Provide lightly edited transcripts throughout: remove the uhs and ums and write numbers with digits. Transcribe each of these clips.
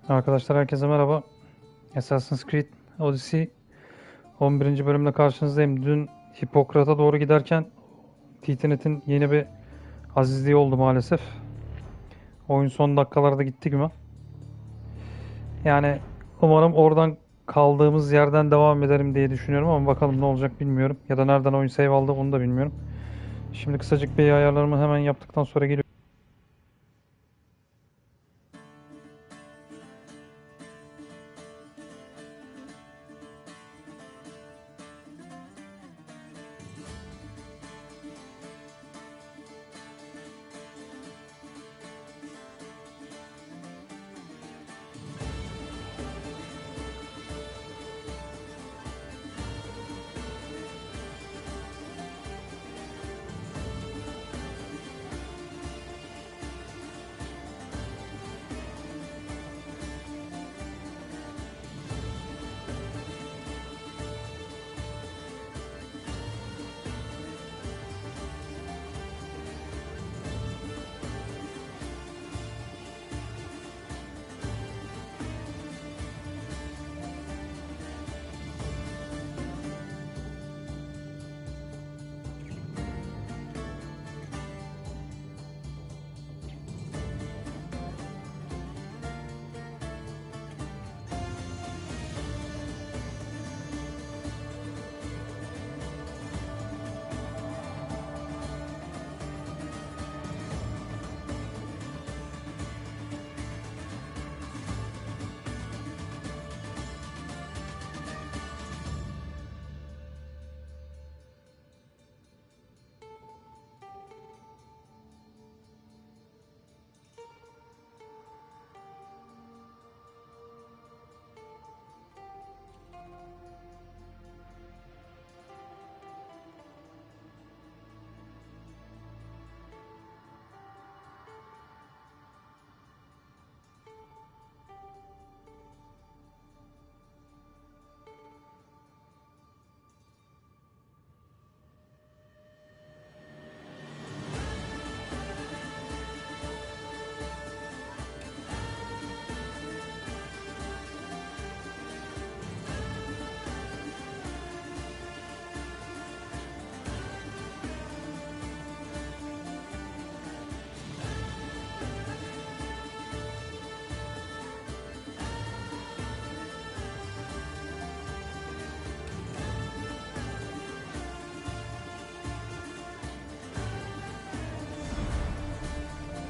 Arkadaşlar herkese merhaba. Assassin Creed Odyssey 11. bölümle karşınızdayım. Dün Hipokrat'a doğru giderken Titanet'in yeni bir azizliği oldu maalesef. Oyun son dakikalarda gitti gibi. Yani umarım oradan kaldığımız yerden devam ederim diye düşünüyorum ama bakalım ne olacak bilmiyorum. Ya da nereden oyun save aldı onu da bilmiyorum. Şimdi kısacık bir ayarlarımı hemen yaptıktan sonra geliyorum.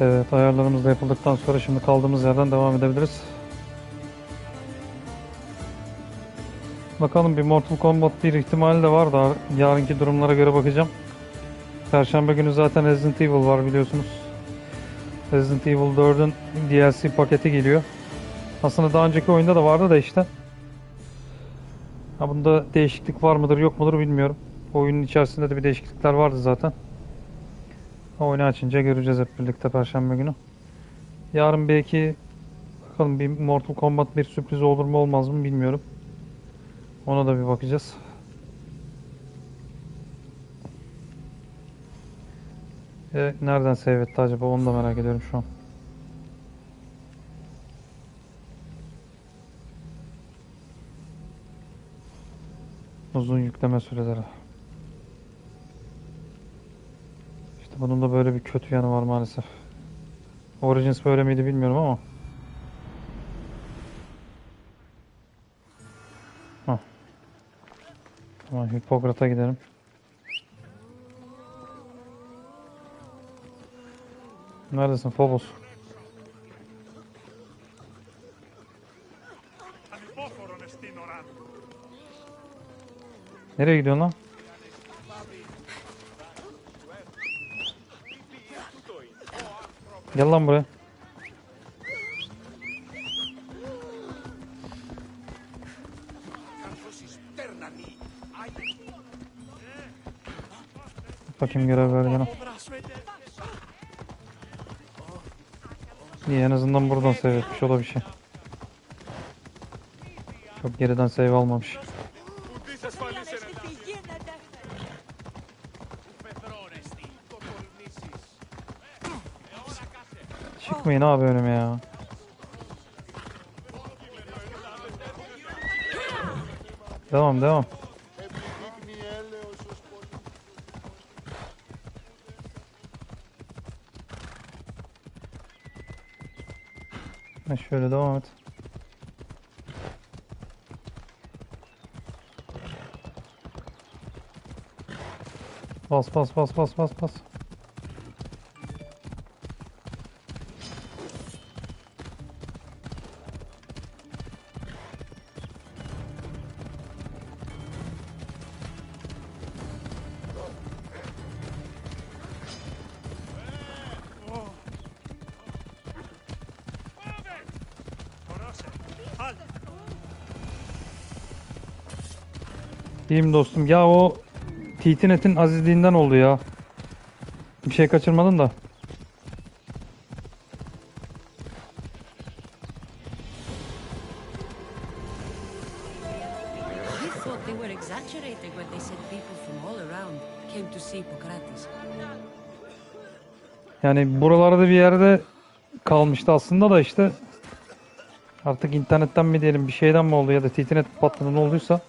Evet, ayarlarımız da yapıldıktan sonra şimdi kaldığımız yerden devam edebiliriz. Bakalım, bir Mortal Kombat bir ihtimali de var da yarınki durumlara göre bakacağım. Perşembe günü zaten Resident Evil var biliyorsunuz. Resident Evil 4'ün DLC paketi geliyor. Aslında daha önceki oyunda da vardı da işte. Ha, bunda değişiklik var mıdır yok mudur bilmiyorum. Oyunun içerisinde de bir değişiklikler vardı zaten. Oyunu açınca göreceğiz hep birlikte Perşembe günü. Yarın belki bakalım, bir Mortal Kombat bir sürpriz olur mu olmaz mı bilmiyorum. Ona da bir bakacağız. Nereden save etti acaba, onu da merak ediyorum şu an. Uzun yükleme süreleri. İşte bunun da böyle bir kötü yanı var maalesef. Origins böyle miydi bilmiyorum ama. Hah. Tamam, Hipokrat'a gidelim. Neredesin Phobos? Nereye gidiyorsun lan? Gel lan buraya. Bakayım, görev ver gene. İyi, en azından buradan save etmiş, o da bir şey. Çok geriden save almamış. Çıkmayın abi önüme ya. Devam devam. Ha, şöyle devam et. Bas bas bas bas bas bas. İyiyim dostum. Ya o Titinet'in azizliğinden oldu ya. Bir şey kaçırmadın da. Yani buralarda bir yerde kalmıştı aslında da işte artık internetten mi diyelim bir şeyden mi oldu ya da Titinet patladı ne olduysa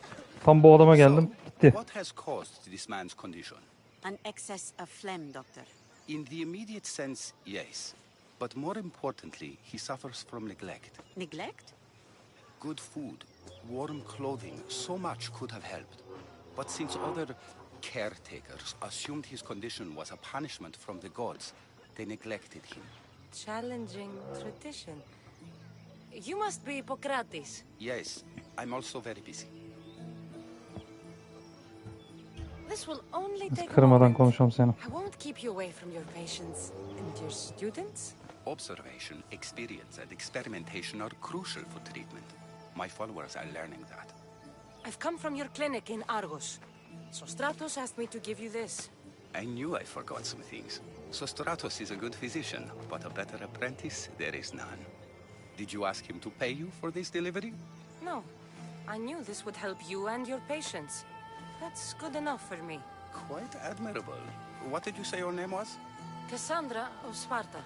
tam bu adama geldim gitti. What has caused this man's condition? An excess of phlegm, Doctor. In the immediate sense, yes. But more importantly, he suffers from neglect. Neglect? Good food, warm clothing, so much could have helped. But since other caretakers assumed his condition was a punishment from the gods, they neglected him. Challenging tradition. You must be Hippocrates. Yes, I'm also very busy. This will only take a Kırmadan moment. konuşalım seni. I won't keep you away from your patients and your students. Observation, experience, and experimentation are crucial for treatment. My followers are learning that. I've come from your clinic in Argos. So Stratos asked me to give you this. I knew I forgot some things. Sostratos is a good physician, but a better apprentice there is none. Did you ask him to pay you for this delivery? No, I knew this would help you and your patients. That's good enough for me. Quite admirable. What did you say your name was? Cassandra of Sparta.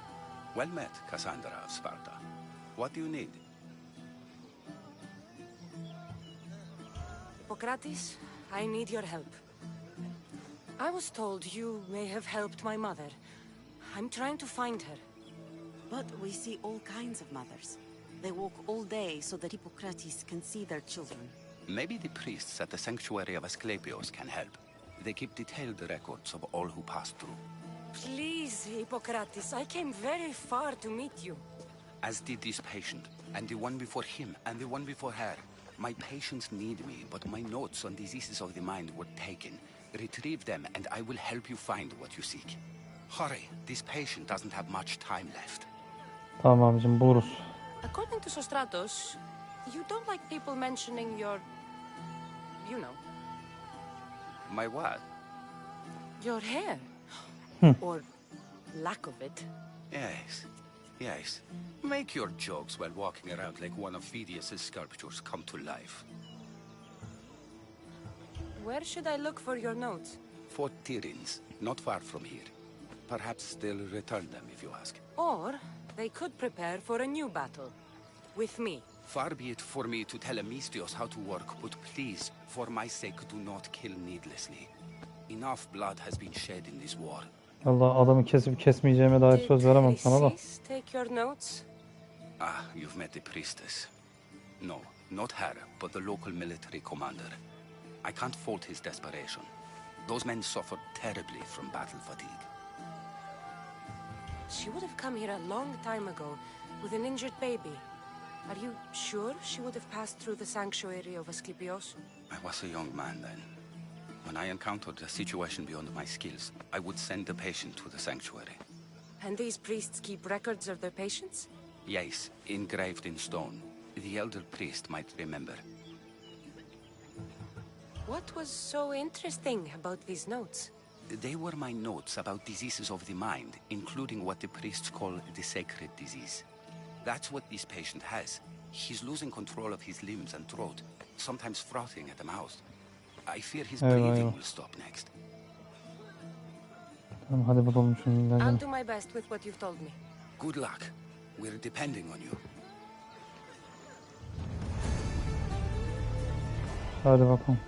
Well met, Cassandra of Sparta. What do you need? Hippocrates, I need your help. I was told you may have helped my mother. I'm trying to find her. But we see all kinds of mothers. They walk all day so that Hippocrates can see their children. Maybe the priests at the sanctuary of Asclepios can help. They keep detailed records of all who pass through. Please, Hippocrates, I came very far to meet you. As did this patient, and the one before him, and the one before her. My patients need me, but my notes on diseases of the mind were taken. Retrieve them, and I will help you find what you seek. Hurry, this patient doesn't have much time left. Tamam abicim buluruz. According to Sostratos, you don't like people mentioning your... you know. My what? Your hair. Or lack of it. Yes, yes. Make your jokes while walking around like one of Phidias' sculptures come to life. Where should I look for your notes? For Tyrins, not far from here. Perhaps they'll return them if you ask. Or they could prepare for a new battle. With me. Far be it for me to tell Amistios how to work, but please, for my sake, do not kill needlessly. Enough blood has been shed in this war. Allah adamı kesip kesmeyeceğime dair söz veremem sana da. Please take your notes. Ah, you've met the priestess. No, not her, but the local military commander. I can't fault his desperation. Those men suffered terribly from battle fatigue. She would have come here a long time ago with an injured baby. Are you sure she would have passed through the sanctuary of Asclepios? I was a young man then. When I encountered a situation beyond my skills, I would send the patient to the sanctuary. And these priests keep records of their patients? Yes, engraved in stone. The elder priest might remember. What was so interesting about these notes? They were my notes about diseases of the mind, including what the priests call the sacred disease. That's what this patient has. He's losing control of his limbs and throat, sometimes frothing at the mouth. I fear his breathing will stop next. Tamam hadi bulalım şunu I'll ilerleyelim. do my best with what you've told me. Good luck. We're depending on you. Hadi bakalım.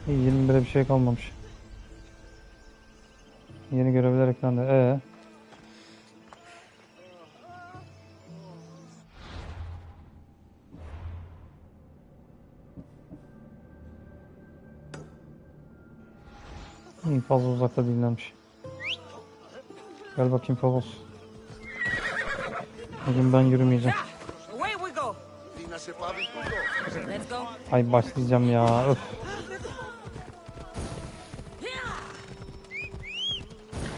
İyi, 21'e bir şey kalmamış. Yeni görevler eklendi. İyi, fazla uzakta değillermiş. Gel bakayım Favos. Bugün ben yürümeyeceğim. Away we go. Let's go. Ay başlayacağım ya. Öf.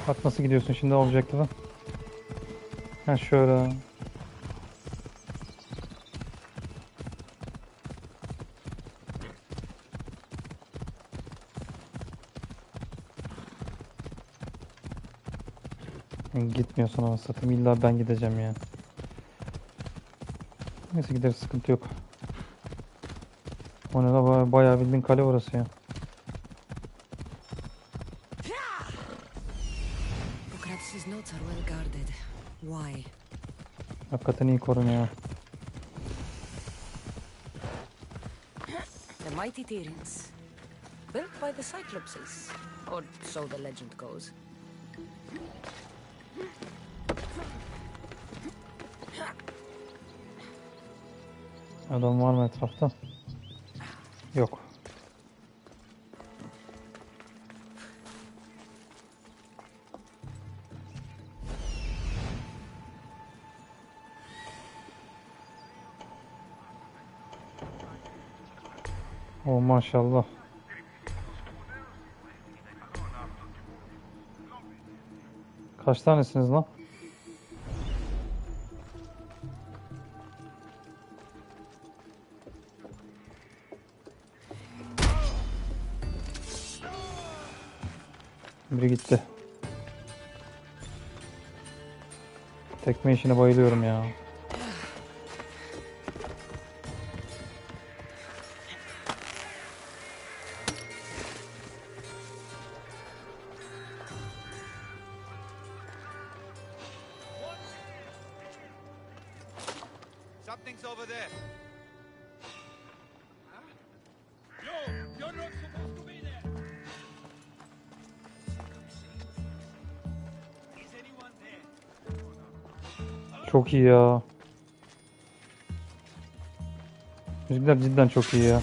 Bak nasıl gidiyorsun şimdi objektife. Ha şöyle. Gitmiyorsun ama satayım. İlla ben gideceğim ya. Neyse gideriz, sıkıntı yok. O ne la, bayağı bildiğin kale orası ya. Hippocrates' notes are well guarded. Why? Hakikaten iyi korunuyor. The mighty Tyrants, built by the Cyclopses, or so the legend goes. Adam var mı etrafta? Yok. Oh maşallah. Kaç tanesiniz lan? Biri gitti. Tekme işine bayılıyorum ya. Something's over there. You're not supposed to be there. Is anyone there? Çok iyi ya. Müzikler cidden çok iyi ya.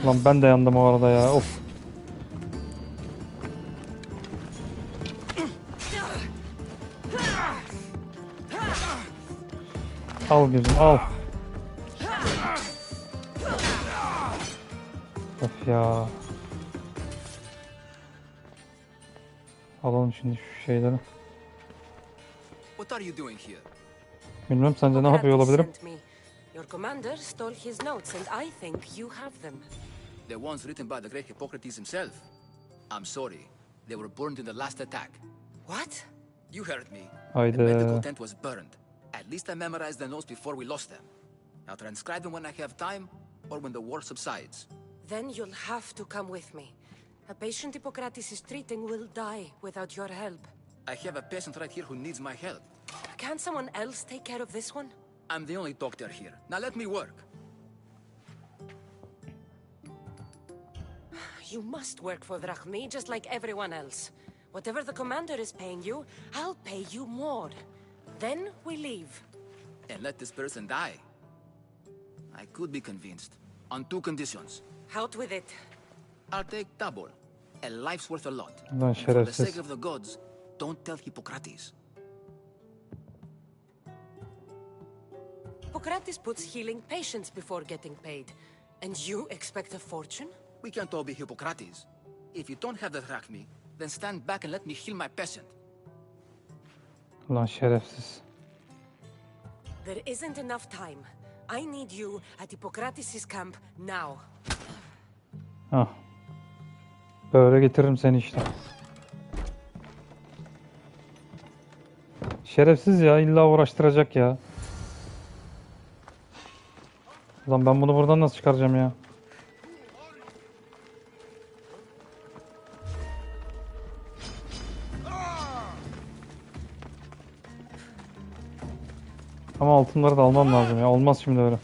Lan ben de yandım o arada ya. Of. Al gözüm al. Of ya. Alalım şimdi şu şeyleri. What are you doing here? Bilmem, sence ne yapıyor olabilirim? Sent me. Your commander stole his notes, and I think you have them. The ones written by the great Hippocrates himself. I'm sorry. They were burned in the last attack. What? You heard me. Haydi. The medical tent was burned. At least I memorized the notes before we lost them. I'll transcribe them when I have time or when the war subsides. Then you'll have to come with me. A patient Hippocrates is treating will die without your help. I have a patient right here who needs my help. Can't someone else take care of this one? I'm the only doctor here. Now let me work. You must work for Drachmi just like everyone else. Whatever the commander is paying you, I'll pay you more. Then we leave. And let this person die. I could be convinced. On two conditions. Out with it. I'll take double. A life's worth a lot. Lan And for the şerefsiz. sake of the gods, don't tell Hippocrates. Hippocrates puts healing patients before getting paid. And you expect a fortune? We can't all be Hippocrates. If you don't have the drachmi, then stand back and let me heal my patient. Lan şerefsiz. There isn't enough time. I need you at Hippocrates' camp now. Hah. Böyle getiririm seni işte. Şerefsiz ya, illa uğraştıracak ya. Lan ben bunu buradan nasıl çıkaracağım ya? Ama altınları da almam lazım ya. Olmaz şimdi öyle.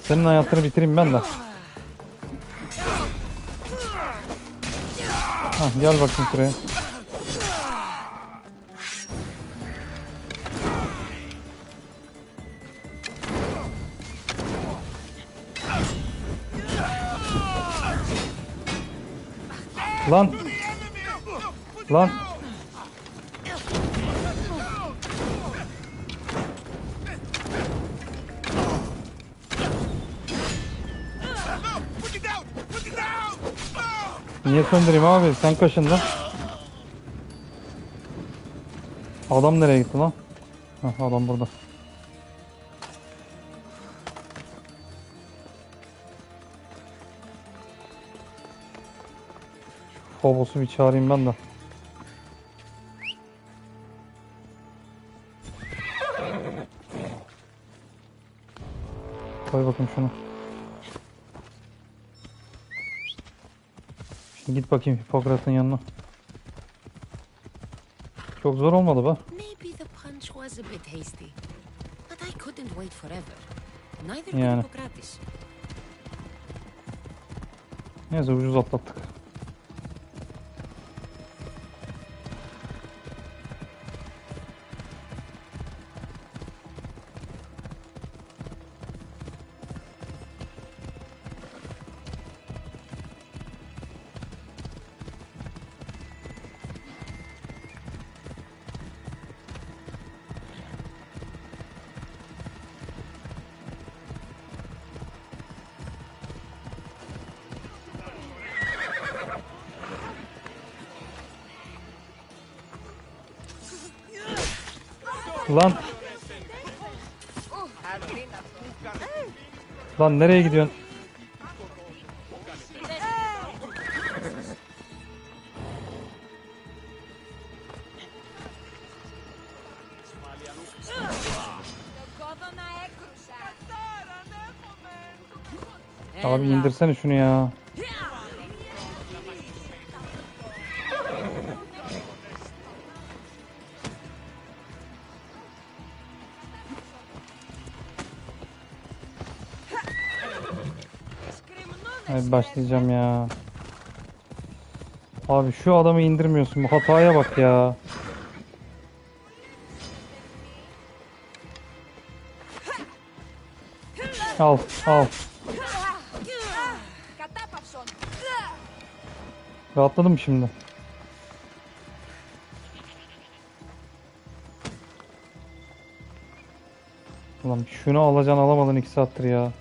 Senin hayatını bitireyim ben de. Hah, gel bakayım şuraya. Lan. Lan. Niye söndüreyim abi? Sen kaşındın. Adam nereye gitti lan? Hah, adam burada. Phobos'u bir çağırayım ben de. Koy bakayım şunu. Şimdi git bakayım Hipokrat'ın yanına. Çok zor olmadı be. Maybe the punch was a bit hasty, but I couldn't wait forever. Neither Yani. could Hippocrates. Neyse ucuz atlattık. Lan. Lan nereye gidiyorsun? Abi indirsene şunu ya. Hadi başlayacağım ya. Abi şu adamı indirmiyorsun. Bu hataya bak ya. Al, al. Rahatladım şimdi. Ulan şunu alacaksın alamadın 2 saattir ya.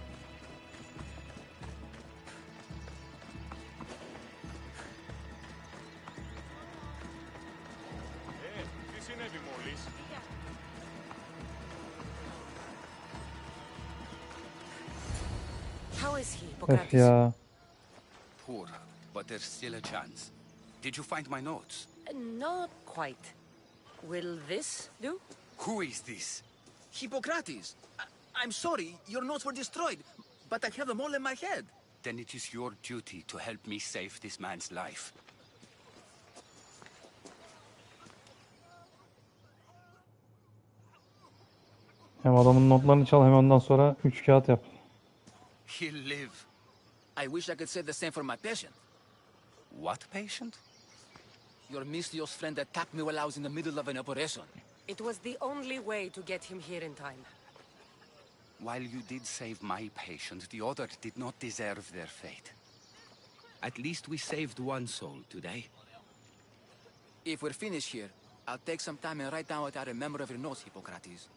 How is he, Öf Hippocrates? ya. Poor, but there's still a chance. Did you find my notes? Not quite. Will this do? Who is this? Hippocrates! I'm sorry, your notes were destroyed, but I have them all in my head. Then it is your duty to help me save this man's life. Hem adamın notlarını çal hem ondan sonra 3 kağıt yap. He'll live. I wish I could say the same for my patient. What patient? Your mysterious friend attacked me while I was in the middle of an operation. It was the only way to get him here in time. While you did save my patient, the other did not deserve their fate. At least we saved one soul today. If we're finished here, I'll take some time and write down what I remember of your notes, Hippocrates.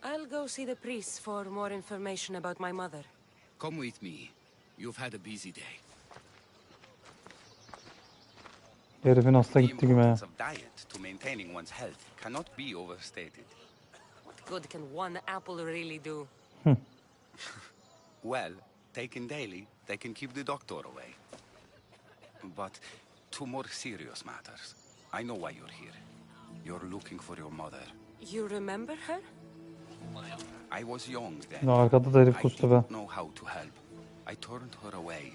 I'll go see the priests for more information about my mother. Come with me. You've had a busy day. Herifin hasta The gitti gibi ha. importance of diet to maintaining one's health cannot be overstated. What good can one apple really do? Well, taken daily, they can keep the doctor away. But to more serious matters. I know why you're here. You're looking for your mother. You remember her? I was young then. No, arkada da herif I kustu be. didn't know how to help. I turned her away.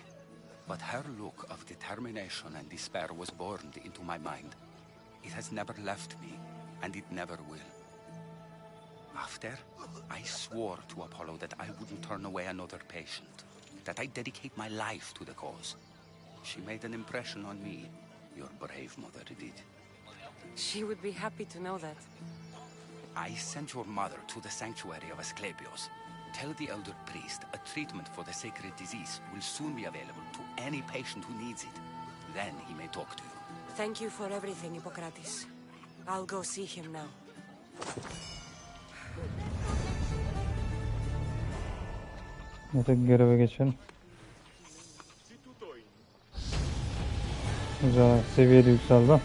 But her look of determination and despair was burned into my mind. It has never left me, and it never will. After, I swore to Apollo that I wouldn't turn away another patient, that I'd dedicate my life to the cause. She made an impression on me. Your brave mother did. She would be happy to know that. I sent your mother to the sanctuary of Asclepios. Tell the elder priest a treatment for the sacred disease will soon be available to any patient who needs it. Then he may talk to you. Thank you for everything, Hippocrates. I'll go see him now. Neyse göreve geçelim. Güzel, seviyede yükseldi.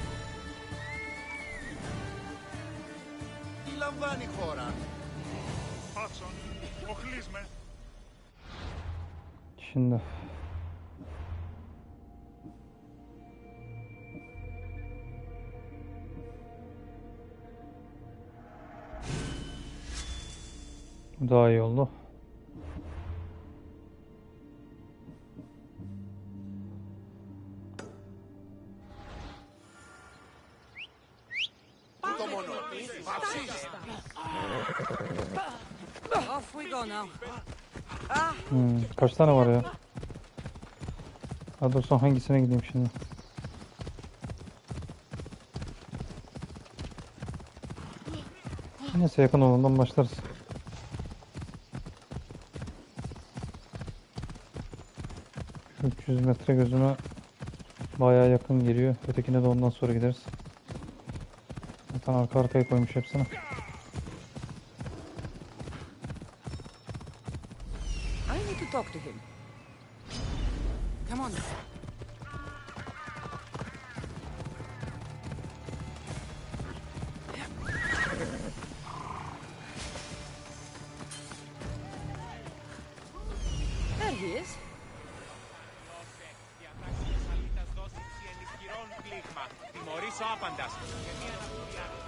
Şimdi bu daha iyi oldu. Off we go now. Kaç tane var ya? Hadi olsun hangisine gideyim şimdi? Neyse yakın olandan başlarız. Şu 300 metre gözüme bayağı yakın geliyor. Ötekine de ondan sonra gideriz. Zaten arka arkaya koymuş hepsini. I need to talk to him. Come on. There he is.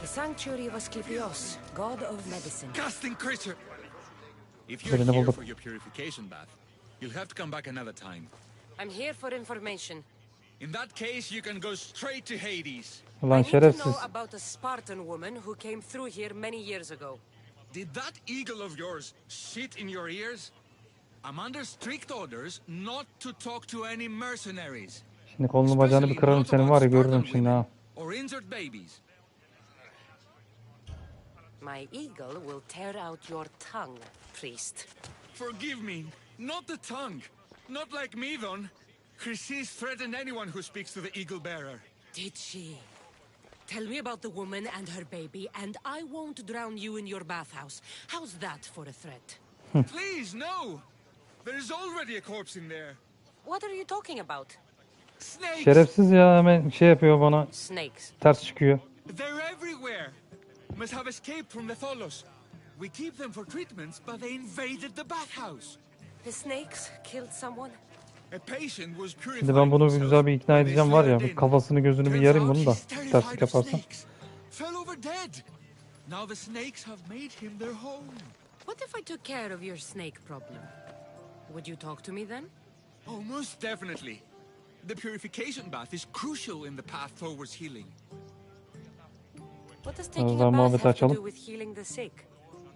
The sanctuary of Asclepios, god of medicine. Disgusting creature! If Birini you're here bulduk. for your purification bath, you'll have to come back another time. I'm here for information. In that case, you can go straight to Hades. I Ulan need to şerefsiz. know about a Spartan woman who came through here many years ago. Did that eagle of yours shit in your ears? I'm under strict orders not to talk to any mercenaries. Şimdi kolunu bacağını bir kırarım senin var ya görürüm şimdi ha. Or injured babies. My eagle will tear out your tongue, priest. Forgive me, not the tongue. Not like me, then. Chrysis threatened anyone who speaks to the eagle bearer. Did she? Tell me about the woman and her baby, and I won't drown you in your bathhouse. How's that for a threat? Please, no! There's already a corpse in there. What are you talking about? Snakes! Şerefsiz ya hemen şey yapıyor bana. Snakes. Ters çıkıyor. They're everywhere. Must have escaped from the Tholos. We keep them for treatments, but they invaded the bathhouse. The snakes killed someone? A patient was purifying Şimdi ben bunu bir himself güzel bir ikna when they edeceğim var ya. slithered Bir in. kafasını gözünü bir Turns yarayım out bunu da. he's terrified Terslik of yaparsa. snakes. Fell over dead. Now the snakes have made him their home. What if I took care of your snake problem? Would you talk to me then? Oh, most definitely. The purification bath is crucial in the path towards healing. What does taking a zaman bath muhabbeti have to açalım. do with healing the sick?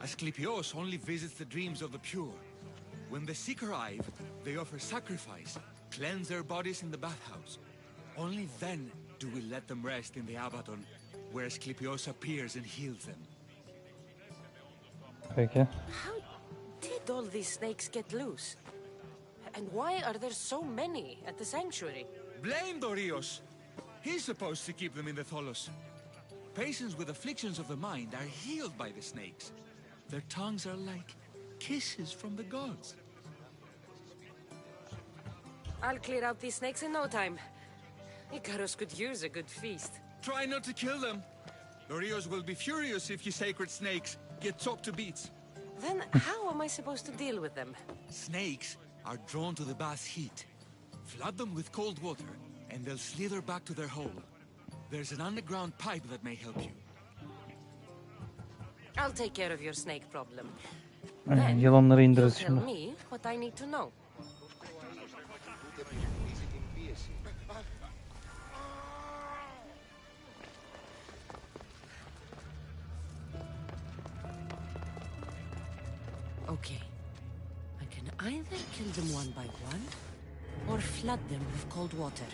Asclepios only visits the dreams of the pure. When the sick arrive, they offer sacrifice, cleanse their bodies in the bathhouse. Only then do we let them rest in the Abaddon, where Asclepios appears and heals them. Peki. How did all these snakes get loose? And why are there so many at the sanctuary? Blame Dorios! He's supposed to keep them in the Tholos. Patients with afflictions of the mind are healed by the snakes. Their tongues are like kisses from the gods. I'll clear out these snakes in no time. Icarus could use a good feast. Try not to kill them. Dorios will be furious if you sacred snakes get chopped to bits. Then how am I supposed to deal with them? Snakes are drawn to the bath's heat. Flood them with cold water, and they'll slither back to their hole. There's an underground pipe that may help you. I'll take care of your snake problem. Yılanları You indiririz tell şimdi. me what I need to know. Okay. I can either kill them one by one, or flood them with cold water.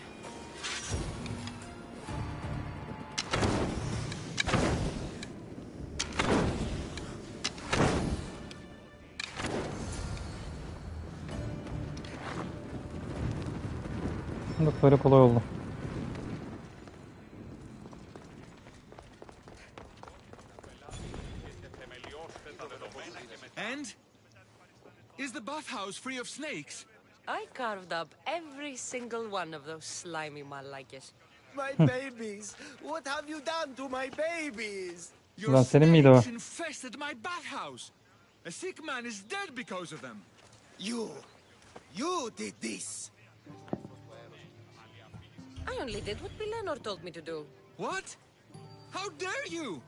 Bak böyle kolay oldu. And? Is the bathhouse free of snakes? I carved up every single one of those slimy malakes. My babies! What have you done to my babies? Your Ulan senin miydi o? snakes infested my bathhouse. A sick man is dead because of them. You did this! I only did what Pilenor told me to do. What? How dare you?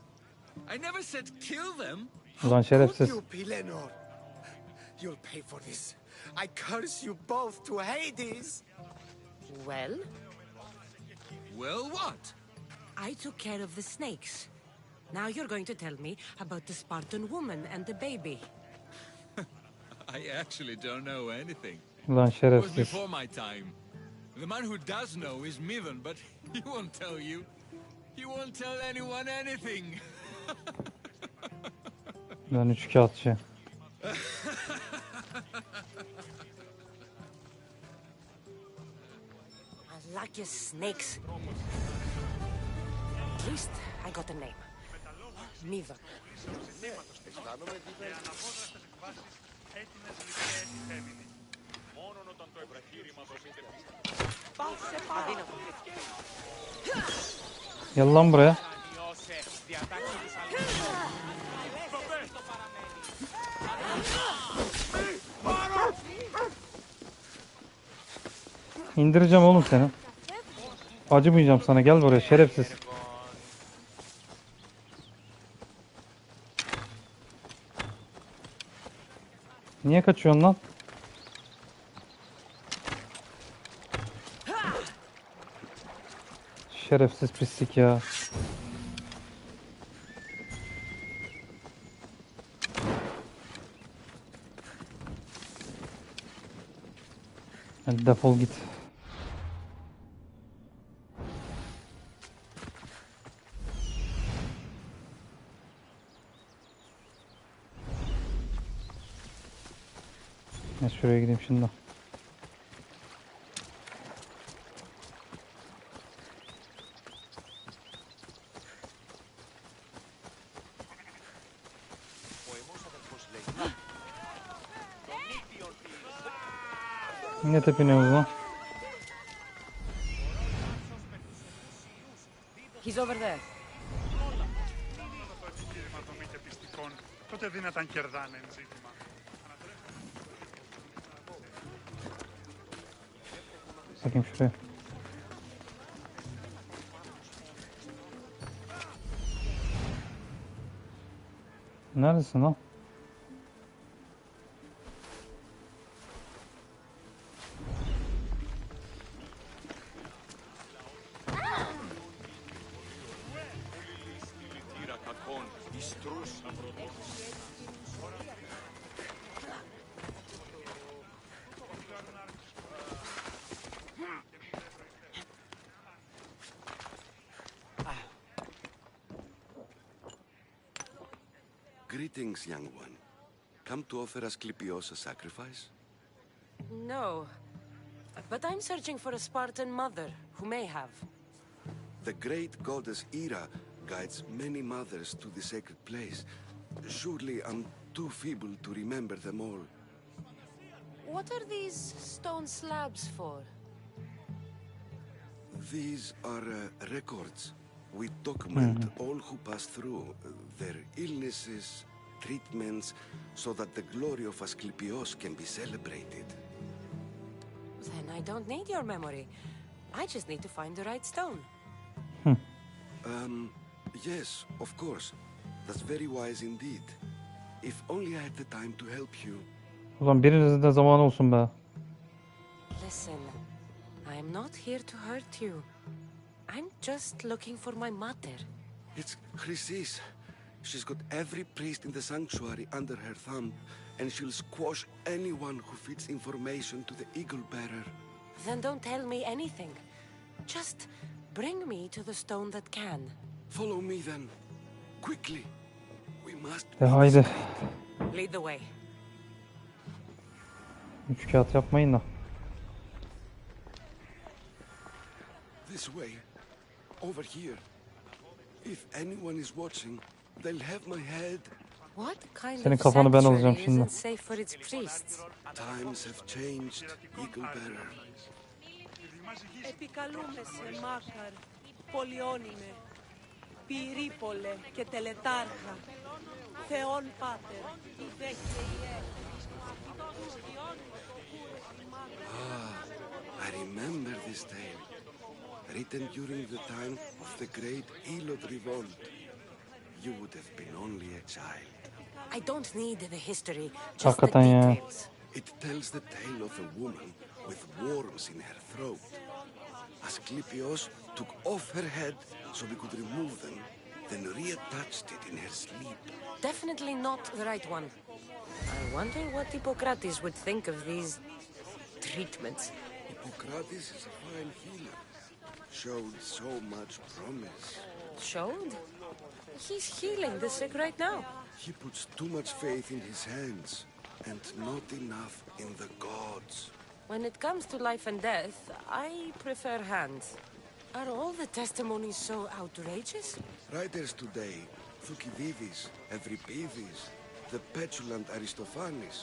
I never said kill them. Ulan şerefsiz. You, Pilenor! You'll pay for this. I curse you both to Hades! Well, Well, what? I took care of the snakes. Now you're going to tell me about the Spartan woman and the baby. I actually don't know anything. Ulan It was şerefsiz. before my time. The man who does know is Mithan, but he won't tell you. He won't tell anyone anything. Ben üç kağıtçı. I like your snakes. At least I got a name. Mithan. Gel lan buraya. İndireceğim oğlum seni. Acımayacağım sana. Gel buraya şerefsiz. Niye kaçıyorsun lan? Şerefsiz pislik ya. Hadi defol git. Ben şuraya gideyim şimdi. Ne tepiniyoruz lan? He's over there. Τότε δύναταν κερδάνε είναι ζήτημα. Bakayım şuraya. Neredesin lan? Greetings, young one. Come to offer Asclepios a sacrifice? No. But I'm searching for a Spartan mother who may have. The great goddess Hera guides many mothers to the sacred place. Surely I'm too feeble to remember them all. What are these stone slabs for? These are records. We document all who pass through, their illnesses, treatments, so that the glory of Asclepios can be celebrated. Then I don't need your memory. I just need to find the right stone. Yes, of course. That's very wise indeed. If only I had the time to help you. Ulan birinizin de zamanı olsun be. Listen, I'm not here to hurt you. I'm just looking for my mother. It's Chrysis. She's got every priest in the sanctuary under her thumb, and she'll squash anyone who feeds information to the eagle bearer. Then don't tell me anything. Just bring me to the stone that can. Follow me then. Quickly. We must Haydi. Lead the way. 3 kağıt yapmayın da. This way. Over here. If anyone is watching, they'll have my head. What kind Senin of kafanı ben alacağım sanctuary şimdi. isn't safe for its priests? Times have changed, eagle bearer. Επικαλούμε σε Μάκαρ, Πολιόνιμε, Πυρίπολε και Τελετάρχα, Θεόν Πάτερ, Ιδέ και Ιέ. I remember this tale. Written during the time of the great Elot revolt. You would have been only a child. I don't need the history, just the Hakikaten ya. details. It tells the tale of a woman with worms in her throat. Asclepios took off her head so we could remove them, then reattached it in her sleep. Definitely not the right one. I wonder what Hippocrates would think of these treatments. Hippocrates is a fine healer. Showed so much promise. Showed? He's healing the sick right now. He puts too much faith in his hands, and not enough in the gods. When it comes to life and death, I prefer hands. Are all the testimonies so outrageous? Writers today, Thucydides, Euripides, the petulant Aristophanes,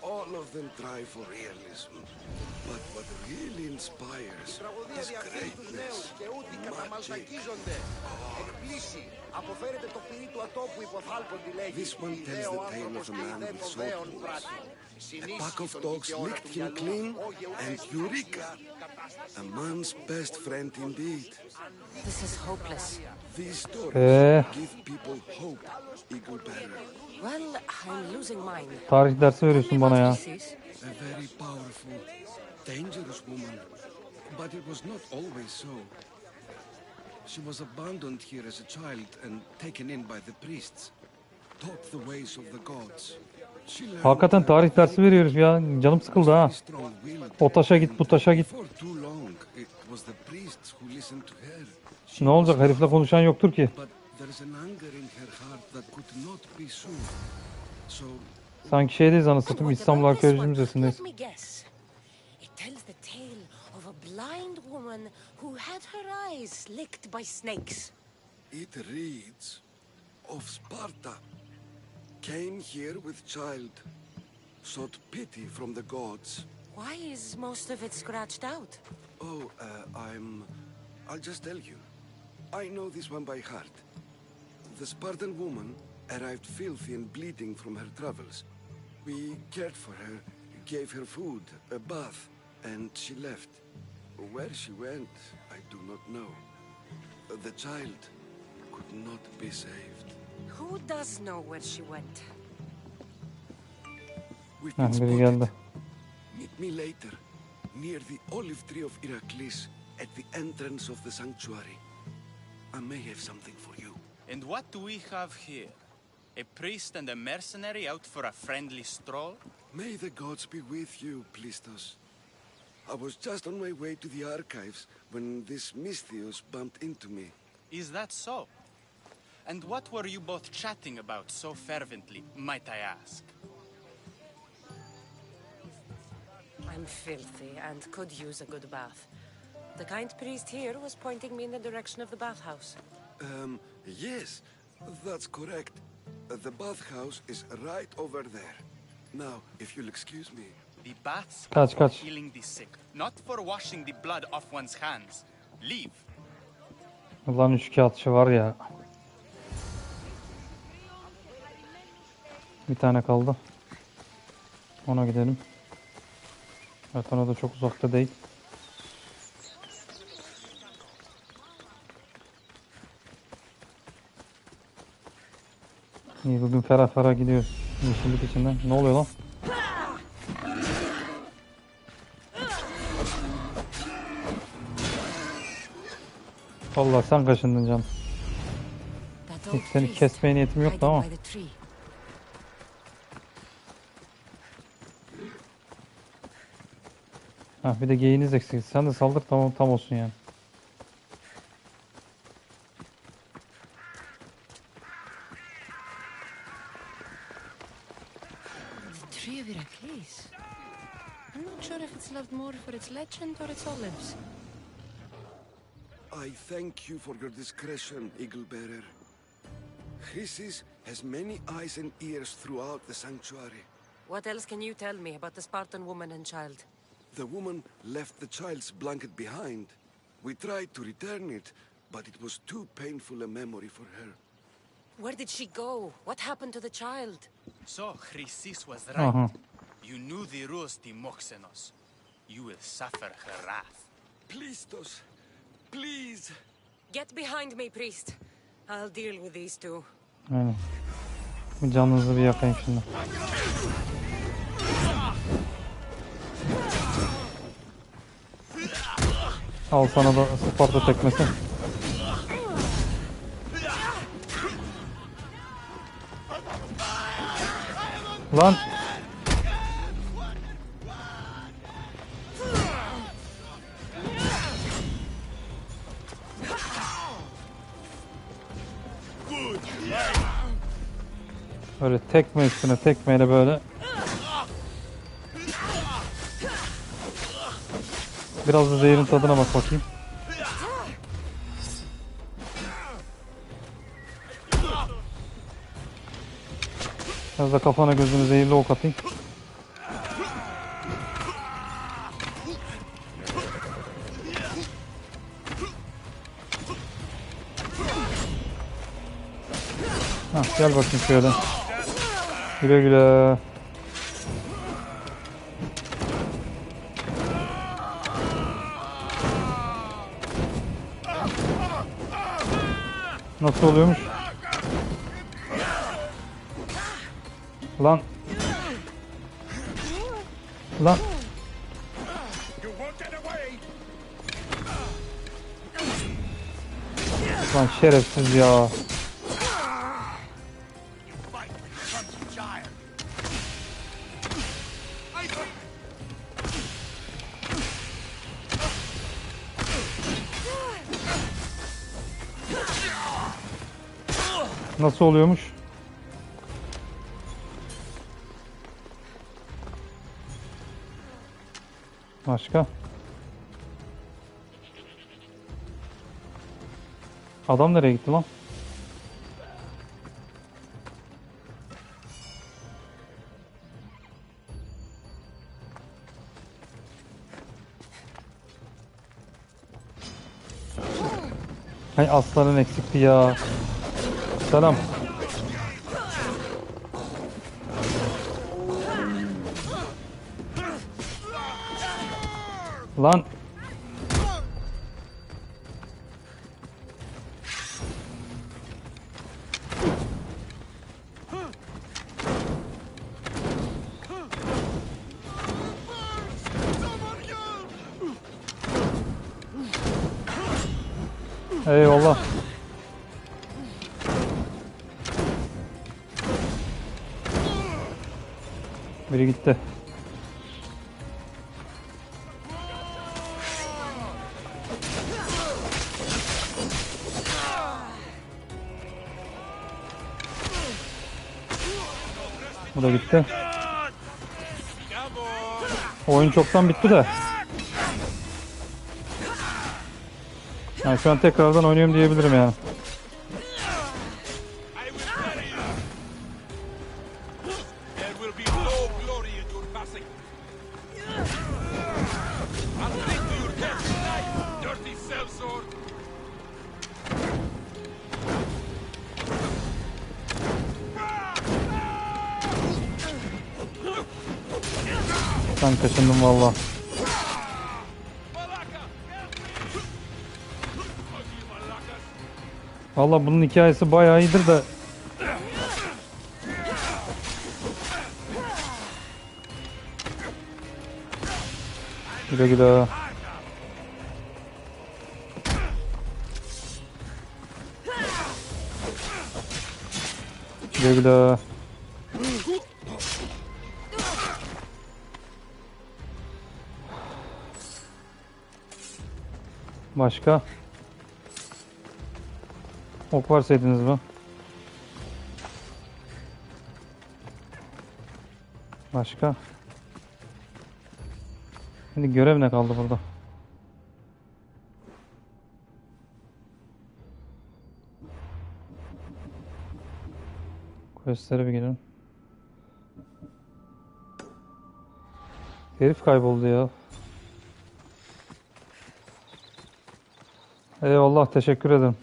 all of them try for realism. But what really inspires is greatness, magic. This one tells the tale of a man with sword wounds. A pack of dogs licked him clean, and Eureka! A man's best friend indeed. This is hopeless. These stories give people hope, eagle bearer. Well, I'm losing mine. Tarih dersi veriyorsun bana ya. A very powerful, dangerous woman. But it was not always so. She was abandoned here as a child and taken in by the priests. Taught the ways of the gods. She learned Hakikaten tarih dersi veriyoruz ya. Canım sıkıldı ha. O taşa git, bu taşa git. For too long, it was the priests who listened to her. Ne olacak? Herifle konuşan yoktur ki. But there is an anger in her heart that could not be soothed. So Sanki şeydeyiz anasını satayım. İstanbul Arkeoloji Müzesi'ndeyiz. Let me guess. It tells the tale of a blind woman who had her eyes licked by snakes. it reads of Sparta. Came here with child. Sought pity from the gods. Why is most of it scratched out? Oh, I'll just tell you. I know this one by heart. The Spartan woman arrived filthy and bleeding from her travels. We cared for her, gave her food, a bath, and she left. Where she went, I do not know. The child could not be saved. Who does know where she went? We've been Biri geldi. spotted. Meet me later, near the olive tree of Iraklis, at the entrance of the sanctuary. I may have something for you. And what do we have here? A priest and a mercenary out for a friendly stroll? May the gods be with you, Plistos. I was just on my way to the archives when this Misthios bumped into me. Is that so? And what were you both chatting about so fervently, might I ask? I'm filthy and could use a good bath. The kind priest here was pointing me in the direction of the bathhouse. Yes, that's correct. The bathhouse is right over there. Now, if you'll excuse me. The baths Kaç, are for kaç. healing the sick, not for washing the blood off one's hands. Leave. Ulan 3 kağıtçı var ya. Bir tane kaldı. Ona gidelim. Evet, ona da çok uzakta değil. İyi, bugün ferah ferah gidiyoruz. Yeşillik içinden. Ne oluyor lan? Vallahi sen kaşındın canım. Hiç seni kesmeye niyetim yoktu ama. Ha, bir de geyiniz eksik. Sen de saldır, tamam, tam olsun yani. Tree of Iraklis. I'm not sure if it's loved more for its legend or its olives. I thank you for your discretion, Eagle Bearer. Chrysis has many eyes and ears throughout the sanctuary. What else can you tell me about the Spartan woman and child? The woman left the child's blanket behind. We tried to return it, but it was too painful a memory for her. Where did she go? What happened to the child? So, Chrysis was right. You knew the rules, Timoxenos. You will suffer her wrath. Plistos, please. Get behind me, priest. I'll deal with these two. Aynen. Bir canınızı bir yakayım şimdi. Al sana da Sparta tekmesi. Lan! Böyle tekme üstüne tekmeyle böyle. Biraz da zehirin tadına bak bakayım. Biraz da kafana gözüne zehirli ok atayım. Hah, gel bakayım şöyle. Güle güle. Nasıl oluyormuş? Lan. Lan. Lan şerefsiz ya. Nasıl oluyormuş? Başka? Adam nereye gitti lan? Hay aslanın eksikti ya. Selam. Lan. Eyvallah. Biri gitti. Bu da gitti. Oyun çoktan bitti de. Yani şu an tekrardan oynuyorum diyebilirim yani. Ben kaçındım valla. Valla bunun hikayesi bayağı iyidir de Güle güle. Güle güle. Başka? Ok varsaydınız mı? Başka? Şimdi görev ne kaldı burada? Questlere bir girelim. Herif kayboldu ya. Eyvallah, teşekkür ederim.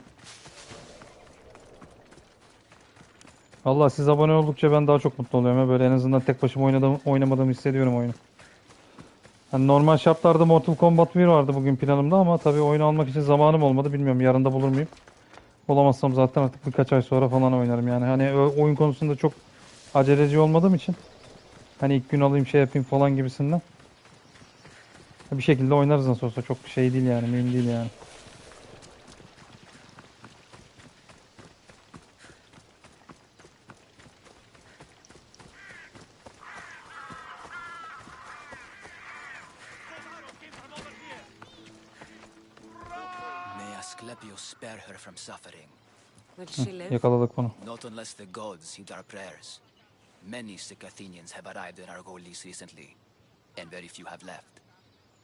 Allah, siz abone oldukça ben daha çok mutlu oluyorum. Böyle en azından tek başıma oynamadığımı hissediyorum oyunu. Yani normal şartlarda Mortal Kombat 1 vardı bugün planımda ama tabii oyunu almak için zamanım olmadı. Bilmiyorum yarın da bulur muyum? Bulamazsam zaten artık birkaç ay sonra falan oynarım yani. Hani oyun konusunda çok aceleci olmadığım için hani ilk gün alayım şey yapayım falan gibisinden. Bir şekilde oynarız nasıl olsa, çok şey değil yani, mühim değil yani. May Asclepius spare her from suffering. Will she live? Yakaladık bunu. Not unless the gods heed our prayers. Many sick Athenians have arrived in Argolis recently, and very few have left.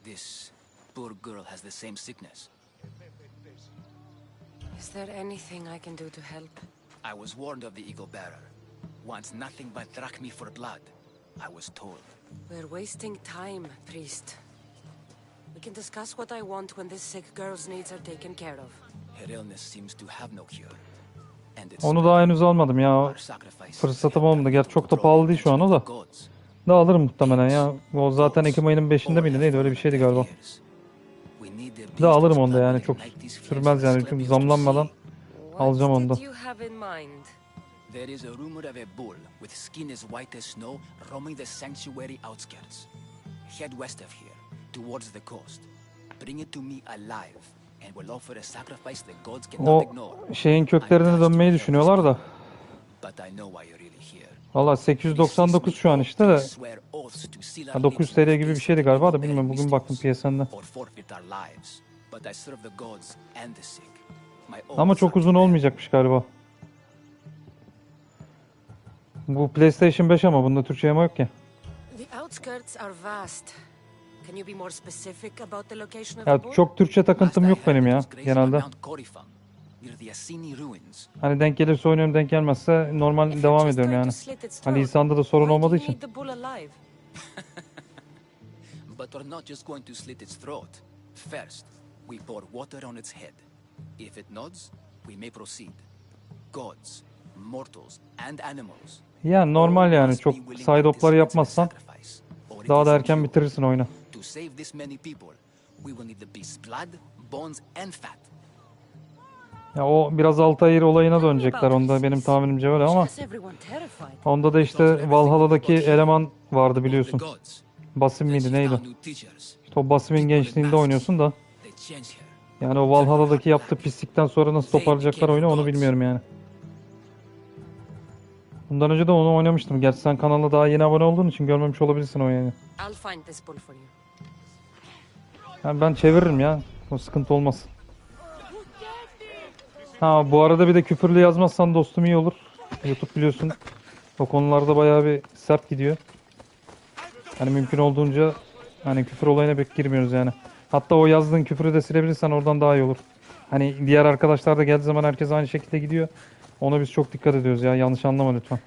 This poor girl has the same sickness. Is there anything I can do to help? I was warned of the Eagle Bearer. Wants nothing but drachmi for blood, I was told. We're wasting time, priest. We can discuss what I want when this sick girl's needs are taken care of. Her illness seems to have no cure. And it's Onu daha henüz almadım ya. Fırsatım olmadı. Gerçi çok da pahalı değil şu an o da. Da alırım muhtemelen ya. O zaten Ekim ayının 5'inde miydi neydi, öyle bir şeydi galiba. Da alırım onu da yani, çok sürmez yani. Çünkü zamlanmadan alacağım onu da. What did you have in mind? There is a rumor of a bull with skin as white as snow roaming the sanctuary outskirts. Head west of here, towards the coast. Bring it to me alive, and we'll offer a sacrifice the gods cannot O ignore. şeyin köklerine dönmeyi düşünüyorlar da. But I know why you're really here. Valla 899 şu an işte de. Ha, 900 TL gibi bir şeydi galiba da bilmiyorum, bugün baktım PSN'de. Ama çok uzun olmayacakmış galiba. Bu PlayStation 5 ama bunda Türkçe yama yok ki. The outskirts are vast. Can you be more specific about the location of Ya the bull? çok Türkçe takıntım yok benim ya genelde. Hani denk gelirse oynuyorum, denk gelmezse normal devam ediyorum yani. Hani lisanda da sorun olmadığı için. But we're not just going to slit its throat. First, we pour water on its head. If it nods, we may proceed. Gods, mortals, and animals. Yani normal yani, çok side-op'ları yapmazsan daha da erken bitirirsin oyunu. To save this many people, we will need the beast's blood, bones, and fat. Ya o biraz Altair olayına dönecekler, onda benim tahminimce öyle ama onda da işte Valhalla'daki eleman vardı biliyorsun. Basim miydi neydi? İşte o Basim'in gençliğinde oynuyorsun da. Yani o Valhalla'daki yaptığı pislikten sonra nasıl toparlayacaklar oyunu onu bilmiyorum yani. Bundan önce de onu oynamıştım. Gerçi sen kanala daha yeni abone olduğun için görmemiş olabilirsin o yani. Yani ben çeviririm ya. O sıkıntı olmaz. Ha, bu arada bir de küfürlü yazmazsan dostum iyi olur. YouTube biliyorsun o konularda bayağı bir sert gidiyor. Hani mümkün olduğunca hani küfür olayına pek girmiyoruz yani. Hatta o yazdığın küfürü de silebilirsen oradan daha iyi olur. Hani diğer arkadaşlar da geldiği zaman herkes aynı şekilde gidiyor. Ona biz çok dikkat ediyoruz ya. Yanlış anlama lütfen.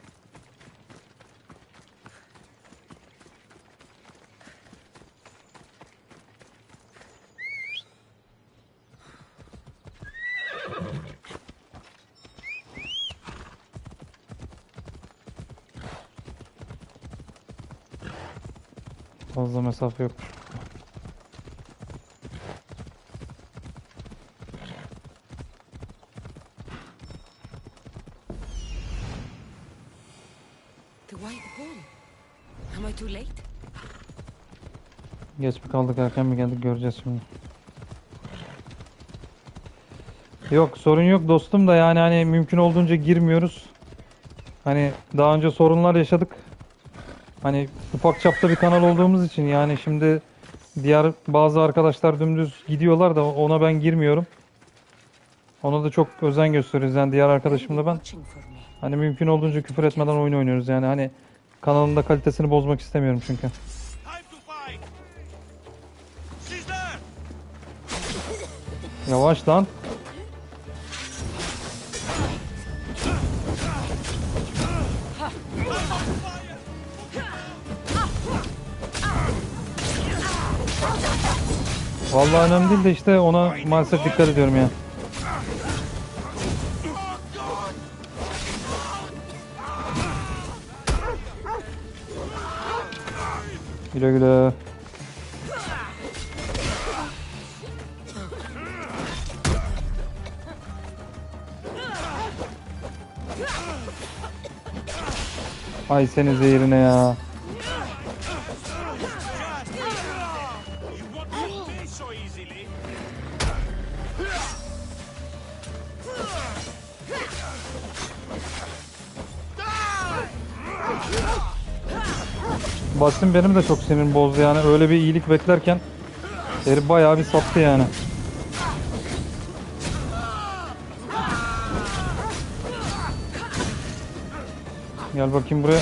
Fazla mesafe yok. Geç mi kaldık, erken mi geldik, göreceğiz şimdi. Yok, sorun yok dostum da yani hani mümkün olduğunca girmiyoruz. Hani daha önce sorunlar yaşadık. Hani ufak çapta bir kanal olduğumuz için yani şimdi diğer bazı arkadaşlar dümdüz gidiyorlar da ona ben girmiyorum. Ona da çok özen gösteriyoruz yani diğer arkadaşımla ben. Hani mümkün olduğunca küfür etmeden oyun oynuyoruz yani hani kanalın da kalitesini bozmak istemiyorum çünkü. Yavaş lan. Vallahi önemli değil de işte ona maalesef dikkat ediyorum ya. Güle güle. Ay senin zehirine ya. Basın benim de çok sinirim bozdu yani öyle bir iyilik beklerken herif bayağı bir sattı yani. Gel bakayım buraya.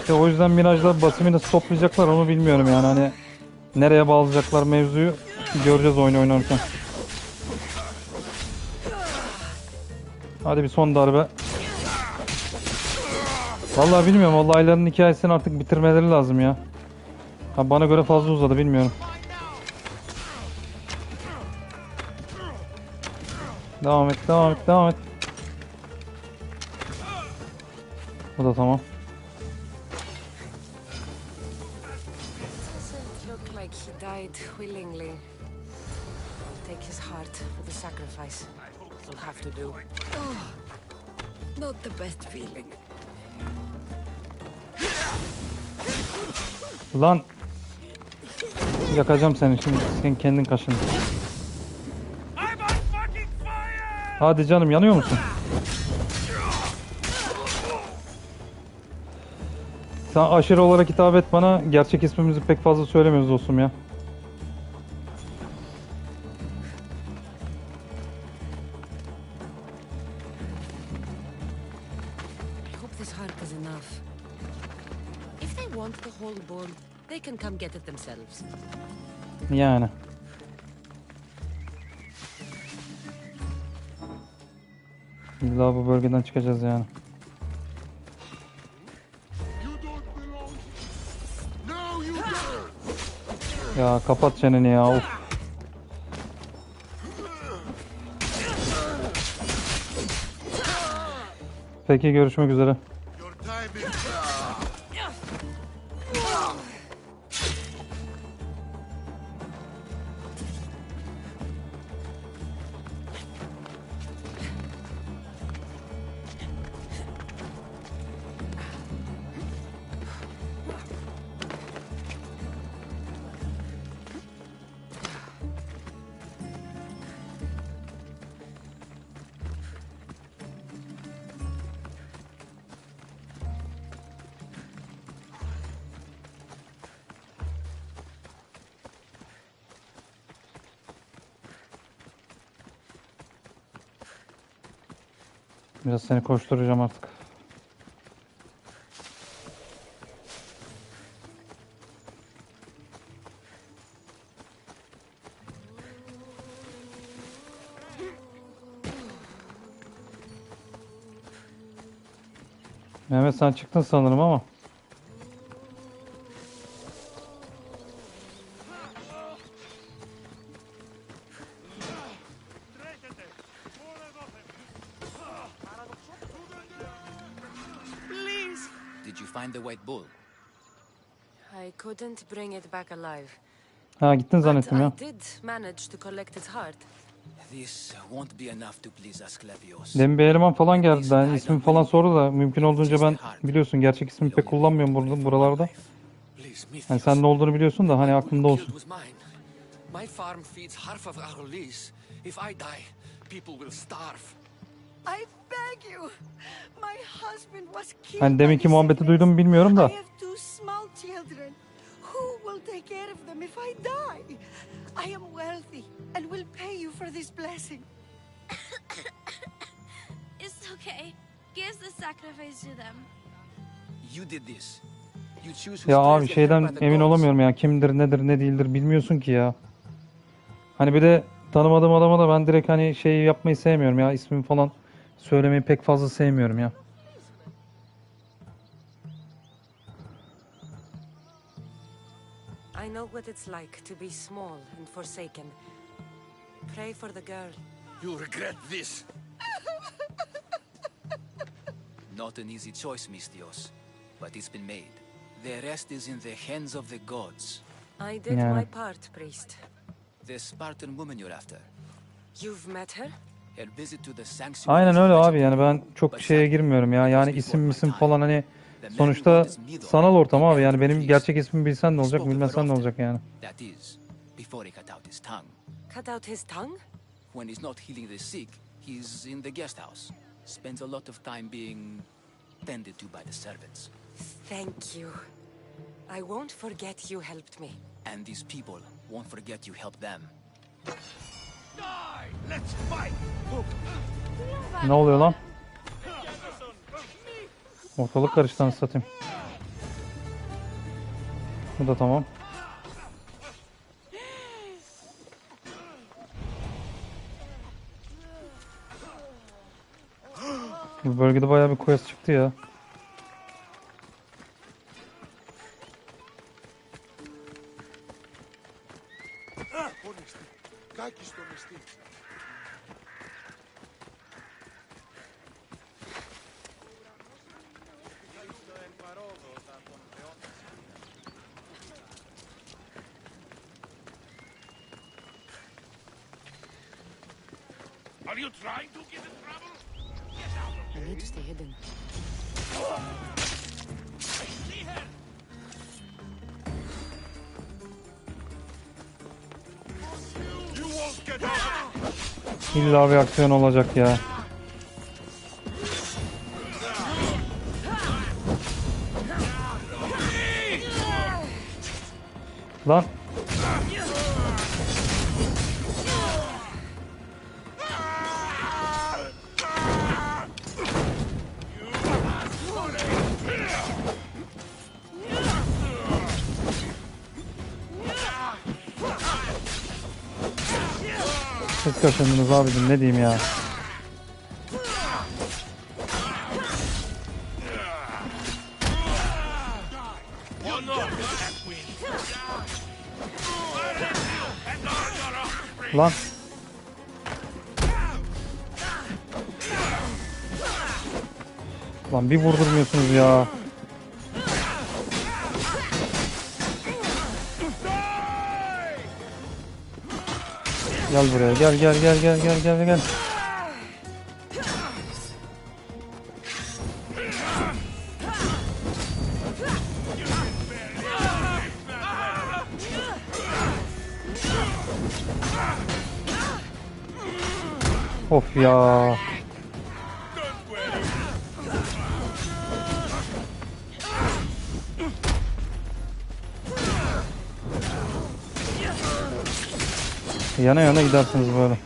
İşte o yüzden Miraj'da basımı nasıl toplayacaklar onu bilmiyorum yani hani nereye bağlayacaklar mevzuyu göreceğiz oyun oynarken. Hadi bir son darbe. Vallahi bilmiyorum, olayların hikayesini artık bitirmeleri lazım ya. Ha, bana göre fazla uzadı, bilmiyorum. Devam et, devam et, devam et. Bu da tamam. Doesn't look like he died willingly. Take his heart for the sacrifice. We'll have to do. Oh, not the best feeling. Lan yakacağım seni şimdi, sen kendin kaşın. Hadi canım, yanıyor musun? Sen aşırı olarak hitap et bana, gerçek ismimizi pek fazla söylemiyoruz dostum ya. I hope this heart is enough. If they want the whole board, they can come get it themselves. Yani. İlla bu bölgeden çıkacağız yani. Ya kapat çeneni ya. Of. Peki, görüşmek üzere. Biraz seni koşturacağım artık. Mehmet, sen çıktın sanırım ama. Did you find the white bull? I couldn't bring it back alive. Ha gittin But zannettim ya. I did manage to collect its heart. This won't be enough to please Asklepios. Demin bir eleman falan geldi. Ben ismimi falan sordu da mümkün olduğunca ben biliyorsun gerçek ismimi pek kullanmıyorum buralarda. Hani sen ne olduğunu biliyorsun da hani aklında olsun. My farm feeds half of our lease. If I die, people will starve. I beg you. My husband was killed. Hani deminki muhabbeti duydum mu bilmiyorum da. I have two small children. Who will take care of them if I die? I am wealthy and will pay you for this blessing. It's okay. Give the sacrifice to them. You did this. You choose Ya whose abi prayers get şeyden heard by the emin gods. olamıyorum ya. Kimdir nedir ne değildir bilmiyorsun ki ya. Hani bir de tanımadığım adama da ben direkt hani şey yapmayı sevmiyorum ya. İsmimi falan söylemeyi pek fazla sevmiyorum ya. I know what it's like to be small and forsaken. Pray for the girl. You regret this. Not an easy choice, Mistios, but it's been made. The rest is in the hands of the gods. I did Yeah. my part, priest. The Spartan woman you're after. You've met her? Her visit to the sanctuary. Aynen öyle abi yani ben çok şeye girmiyorum ya. Yani isim falan hani sonuçta sanal ortam abi yani benim gerçek ismimi bilsen ne olacak bilmesen ne olacak yani. That is, before he cut out his tongue. Cut out his tongue? When he's not healing the sick, he's in the guest house. Spends a lot of time being tended to by the servants. Thank you. I won't forget you helped me. And these people won't forget you helped them. Die! Let's fight! Ne oluyor lan? Ortalık karıştı anasını satayım. Bu da tamam. Bu bölgede bayağı bir quest çıktı ya. Are you trying to get in trouble? I need to stay hidden. See her! You won't get out! İlla bir aksiyon olacak ya. Lan. Siz kaçındınız abicim ne diyeyim ya. Lan. Lan bir vurdurmuyorsunuz ya. Gel buraya gel. Of ya. Yana yana gidersiniz böyle.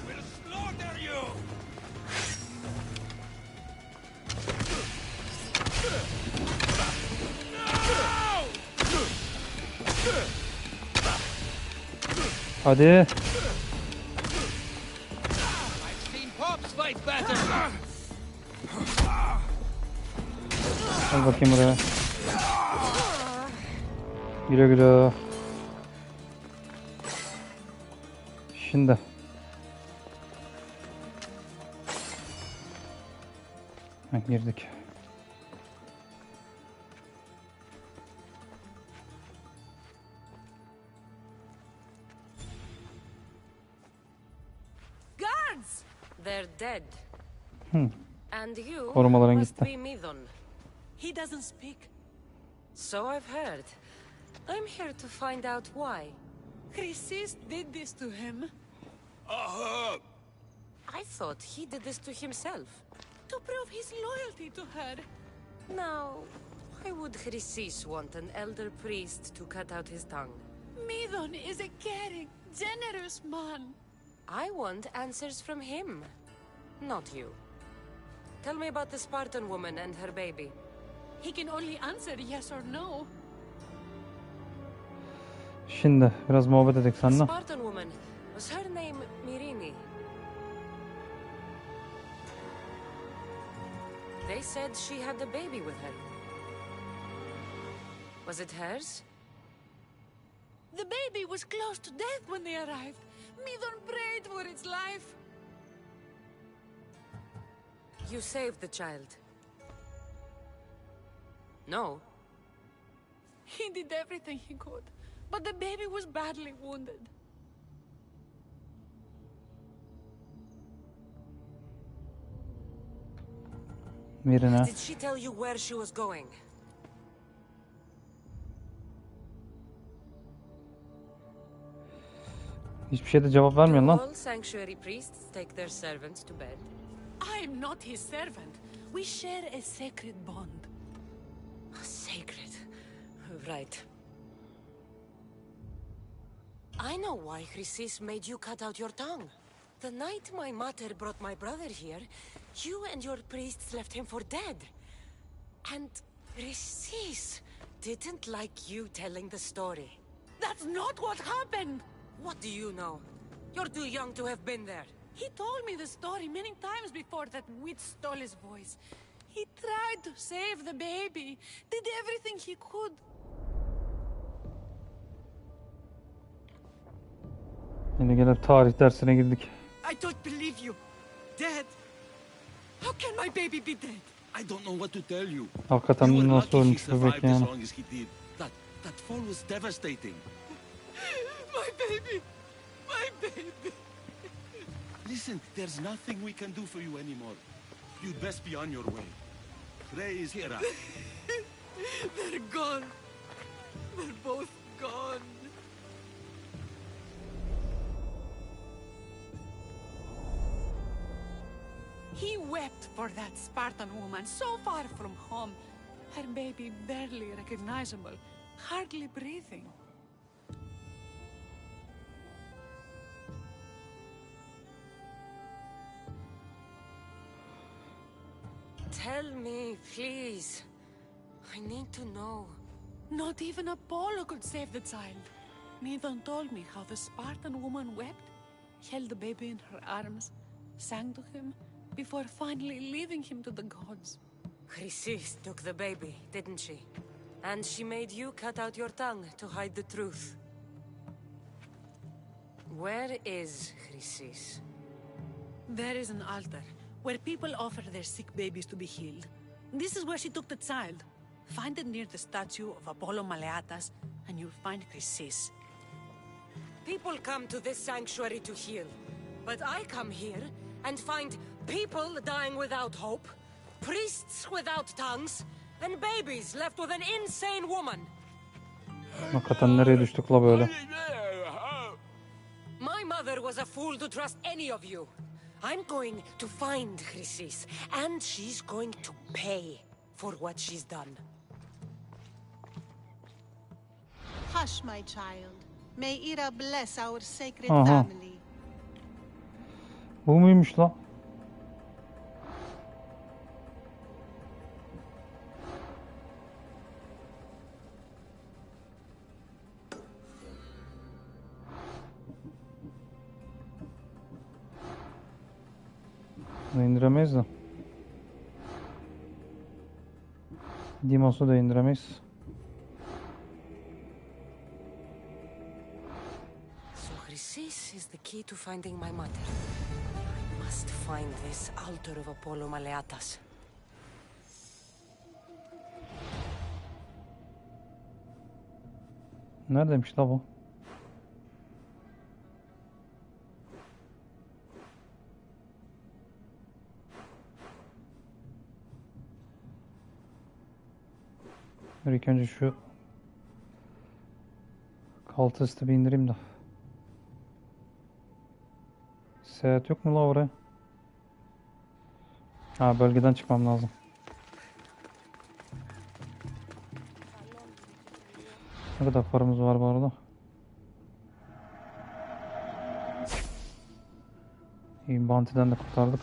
Hadi. Al bakayım buraya. Güle güle. Şimdi. Girdik. They're dead. And you Korumaların must gitti. be Midon. He doesn't speak. So I've heard. I'm here to find out why. Chrysis did this to him. I thought he did this to himself. To prove his loyalty to her. Now, why would Chrysis want an elder priest to cut out his tongue? Midon is a caring, generous man. I want answers from him, not you. Tell me about the Spartan woman and her baby. He can only answer yes or no. Şimdi biraz muhabbet edelim seninle. Spartan woman, was her name Mirini? They said she had a baby with her. Was it hers? The baby was close to death when they arrived. Midon prayed for its life. You saved the child. No. He did everything he could, but the baby was badly wounded. Mirine. Did she tell you where she was going? Hiçbir şeyde cevap vermiyorsun lan. All sanctuary priests take their servants to bed. I am not his servant. We share a sacred bond. Sacred. Right. I know why Chrysis made you cut out your tongue. The night my mother brought my brother here, you and your priests left him for dead. And Chrysis didn't like you telling the story. That's not what happened! What do you know? You're too young to have been there. He told me the story many times before that witch stole his voice. He tried to save the baby, did everything he could. Yine gelip tarih dersine girdik. I don't believe you. Dead? How can my baby be dead? I don't know what to tell you. Hakikaten nasıl ölmüş bebek Survived as yani. long as he did. That fall was devastating. My baby! My baby! Listen, there's nothing we can do for you anymore. You'd best be on your way. Praise Hera. They're gone. They're both gone. He wept for that Spartan woman so far from home. Her baby barely recognizable, hardly breathing. Tell me, please. I need to know. Not even Apollo could save the child. Midon told me how the Spartan woman wept, held the baby in her arms, sang to him, before finally leaving him to the gods. Chrysis took the baby, didn't she? And she made you cut out your tongue to hide the truth. Where is Chrysis? There is an altar, where people offer their sick babies to be healed. This is where she took the child. Find it near the statue of Apollo Maleatas, and you'll find Chrysis. People come to this sanctuary to heal. But I come here and find people dying without hope, priests without tongues, and babies left with an insane woman. Hakikaten nereye düştük la böyle? My mother was a fool to trust any of you. I'm going to find Chrysis, and she's going to pay for what she's done. Hush, my child. May Ira bless our sacred Aha. family. Bu muymuş la? Bunu indiremeyiz de. Dimos'u da indiremeyiz. So Chrysis is the key to finding my mother. I must find this altar of Apollo Maleatas. Neredeymiş la bu? İlk önce şu Cultist'i bir indireyim de. Seyahat yok mu la oraya? Ha, bölgeden çıkmam lazım. Ne kadar paramız var bu arada? İyi, Bounty'den de kurtardık.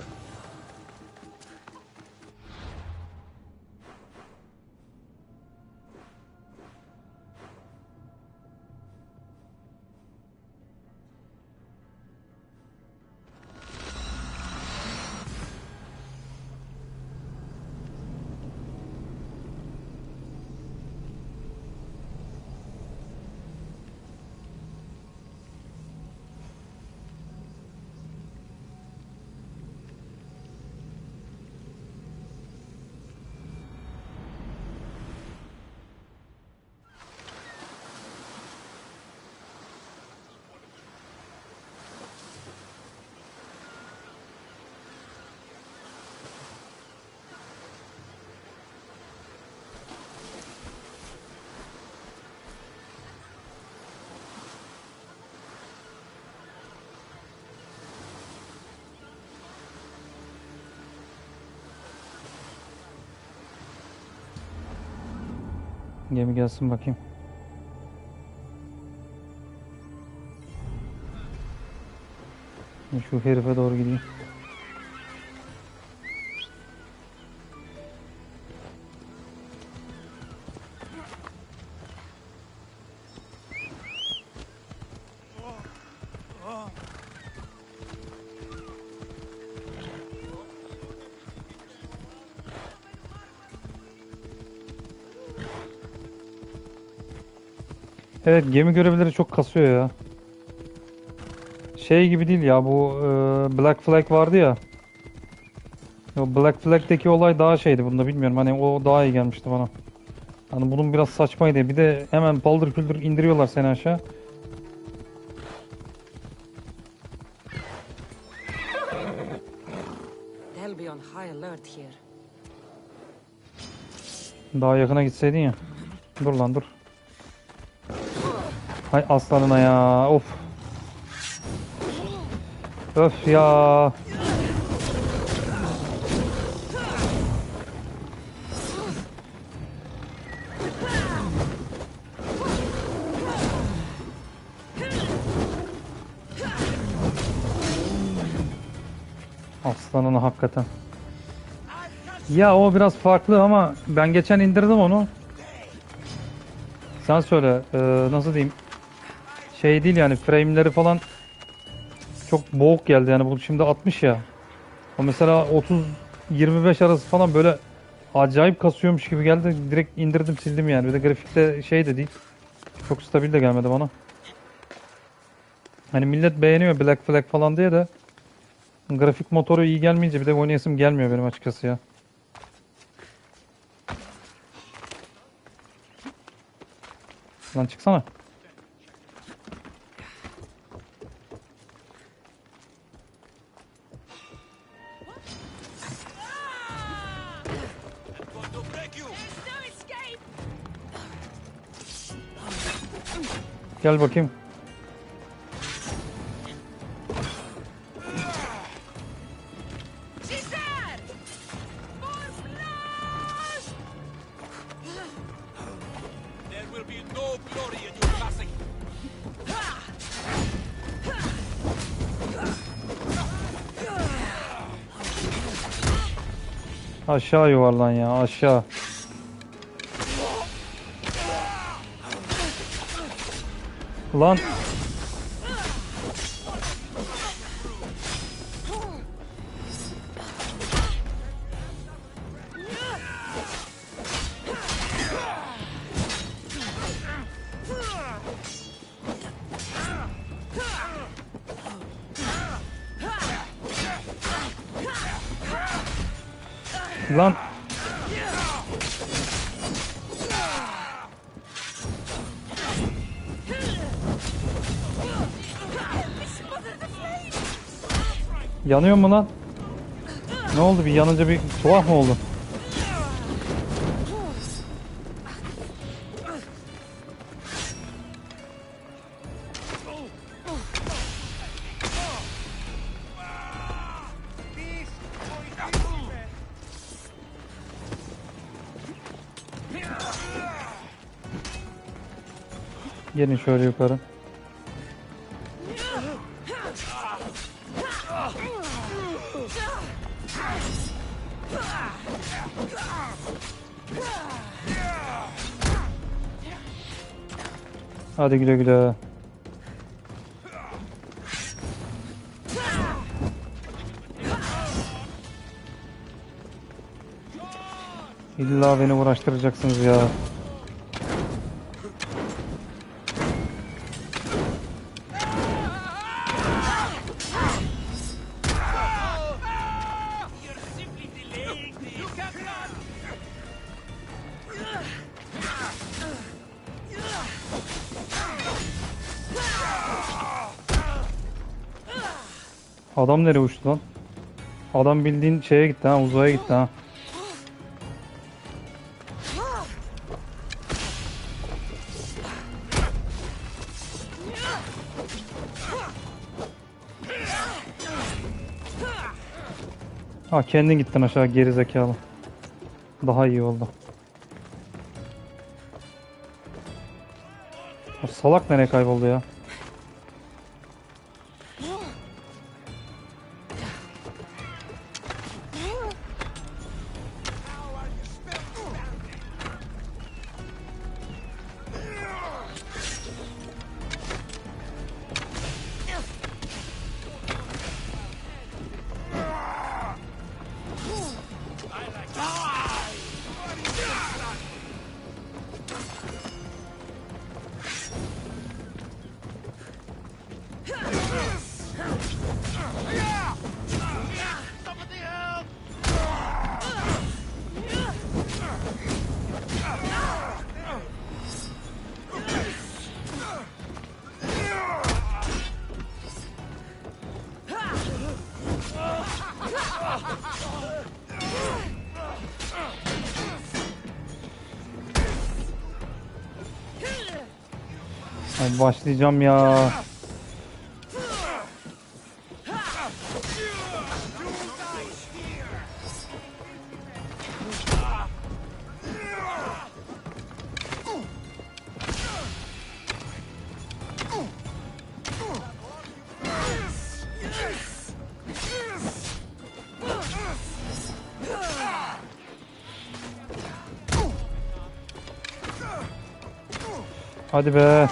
Gemi gelsin bakayım. Şu herife doğru gideyim. Evet, gemi görevleri çok kasıyor ya. Şey gibi değil ya, bu Black Flag vardı ya. O Black Flag'deki olay daha şeydi, bunda bilmiyorum, hani o daha iyi gelmişti bana. Hani bunun biraz saçmaydı. Bir de hemen paldır küldür indiriyorlar seni aşağı. Daha yakına gitseydin ya. Dur lan dur. Hay aslanına ya, of. Öf ya. Aslanına hakikaten. Ya o biraz farklı ama ben geçen indirdim onu. Sen söyle, nasıl diyeyim? Şey değil yani, frame'leri falan çok boğuk geldi yani, bu şimdi 60 ya. O mesela 30-25 arası falan böyle acayip kasıyormuş gibi geldi. Direkt indirdim, sildim yani. Bir de grafikte şey de değil. Çok stabil de gelmedi bana. Hani millet beğeniyor Black Flag falan diye de grafik motoru iyi gelmeyince bir de oynayasım gelmiyor benim açıkçası ya. Lan çıksana. Gel bakayım. Aşağı yuvarlan ya, aşağı. Lan. Lan. Yanıyor mu lan? Ne oldu, bir yanınca bir tuhaf mı oldu? Gelin şöyle yukarı. Hadi güle güle. İlla beni uğraştıracaksınız ya. Adam nereye uçtu lan? Adam bildiğin şeye gitti ha, uzaya gitti ha. Ha, kendin gittin aşağı geri zekalı. Daha iyi oldu. O salak nereye kayboldu ya? Ay, başlayacağım ya. Hadi be.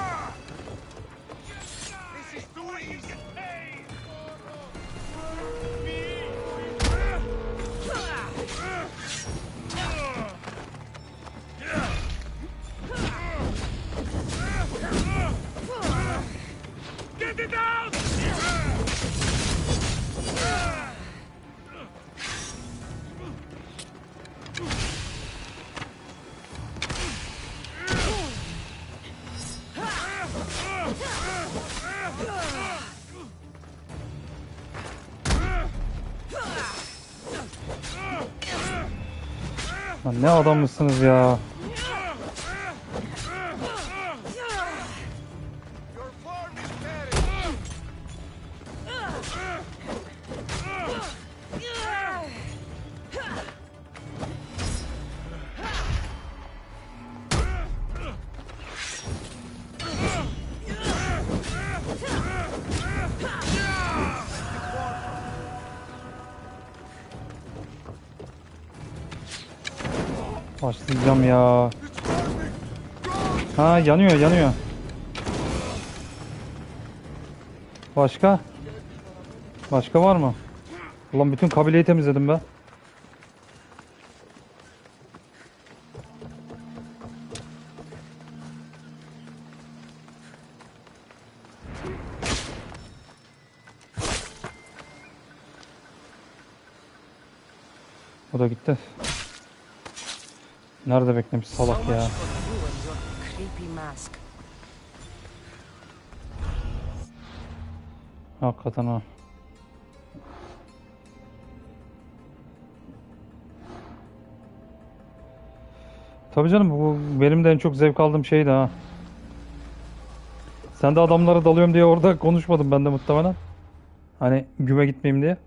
Lan ne adam mısınız ya? Başlayacağım ya. Ha, yanıyor yanıyor. Başka? Başka var mı? Ulan bütün kabileyi temizledim be. O da gitti. Nerede beklemiş salak ya? Hakikaten ha. Tabii canım, bu benim de en çok zevk aldığım şeydi ha. Sen de adamlara dalıyorum diye orada konuşmadım ben de muhtemelen. Hani güme gitmeyeyim diye.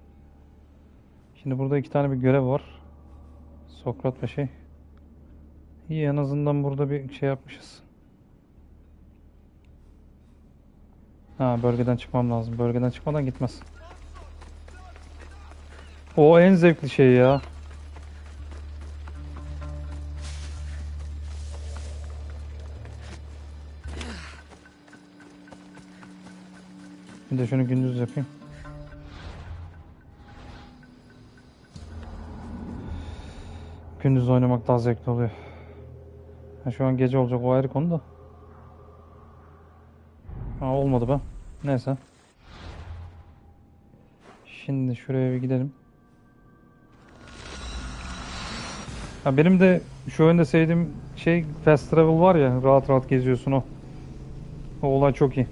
Şimdi burada iki tane bir görev var. Sokrat ve şey. İyi, en azından burada bir şey yapmışız. Ha, bölgeden çıkmam lazım. Bölgeden çıkmadan gitmez. O en zevkli şey ya. Bir de şunu gündüz yapayım. Gündüz oynamak daha zevkli oluyor. Ha, şu an gece olacak, o ayrı konu da. Ha, olmadı be. Neyse. Şimdi şuraya bir gidelim. Ha, benim de şu oyunda sevdiğim şey fast travel var ya, rahat rahat geziyorsun o. O olay çok iyi.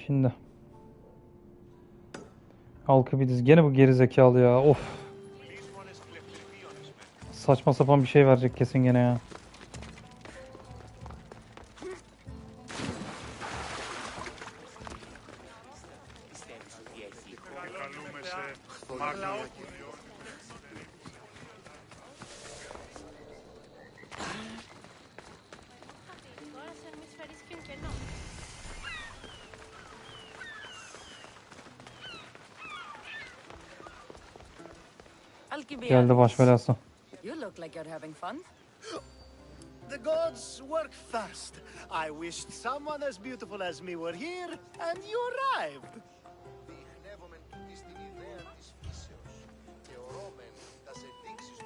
Şimdi. Alkıbidiz. Gene bu gerizekalı ya. Of. Saçma sapan bir şey verecek kesin gene ya. Geldi baş belası. You look like you're having fun. The gods work fast. I wished someone as beautiful as me were here, and you arrived.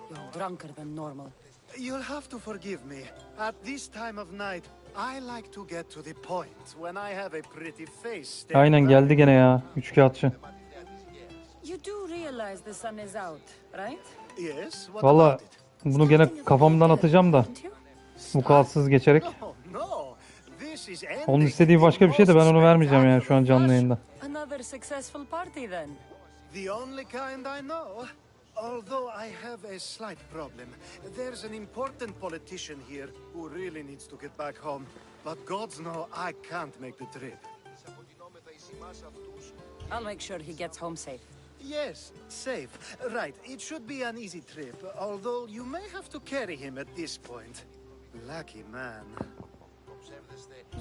You're drunker than normal. You'll have to forgive me. At this time of night, I like to get to the point when I have a pretty face. Aynen geldi gene ya. Üçkağıtçı. You do realize the sun is out, right? Yes. What Valla about it? bunu gene kafamdan atacağım da. Vukuatsız geçerek. No, this is Onun istediği başka bir şey de ben onu vermeyeceğim yani şu an canlı yayında. Another successful party then. The only kind I know. Although I have a slight problem. There's an important politician here who really needs to get back home. But gods know I can't make the trip. I'll make sure he gets home safe. Yes, safe. Right, it should be an easy trip, although you may have to carry him at this point. Lucky man.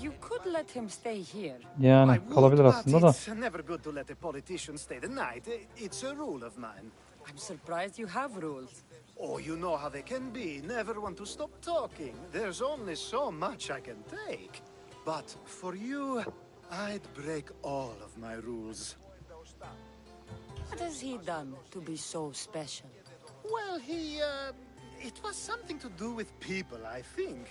You could let him stay here. Yani kalabilir aslında da. It's never good to let a politician stay the night. It's a rule of mine. I'm surprised you have rules. Oh, you know how they can be. Never want to stop talking. There's only so much I can take. But for you, I'd break all of my rules. What has he done to be so special? Well, it was something to do with people, I think.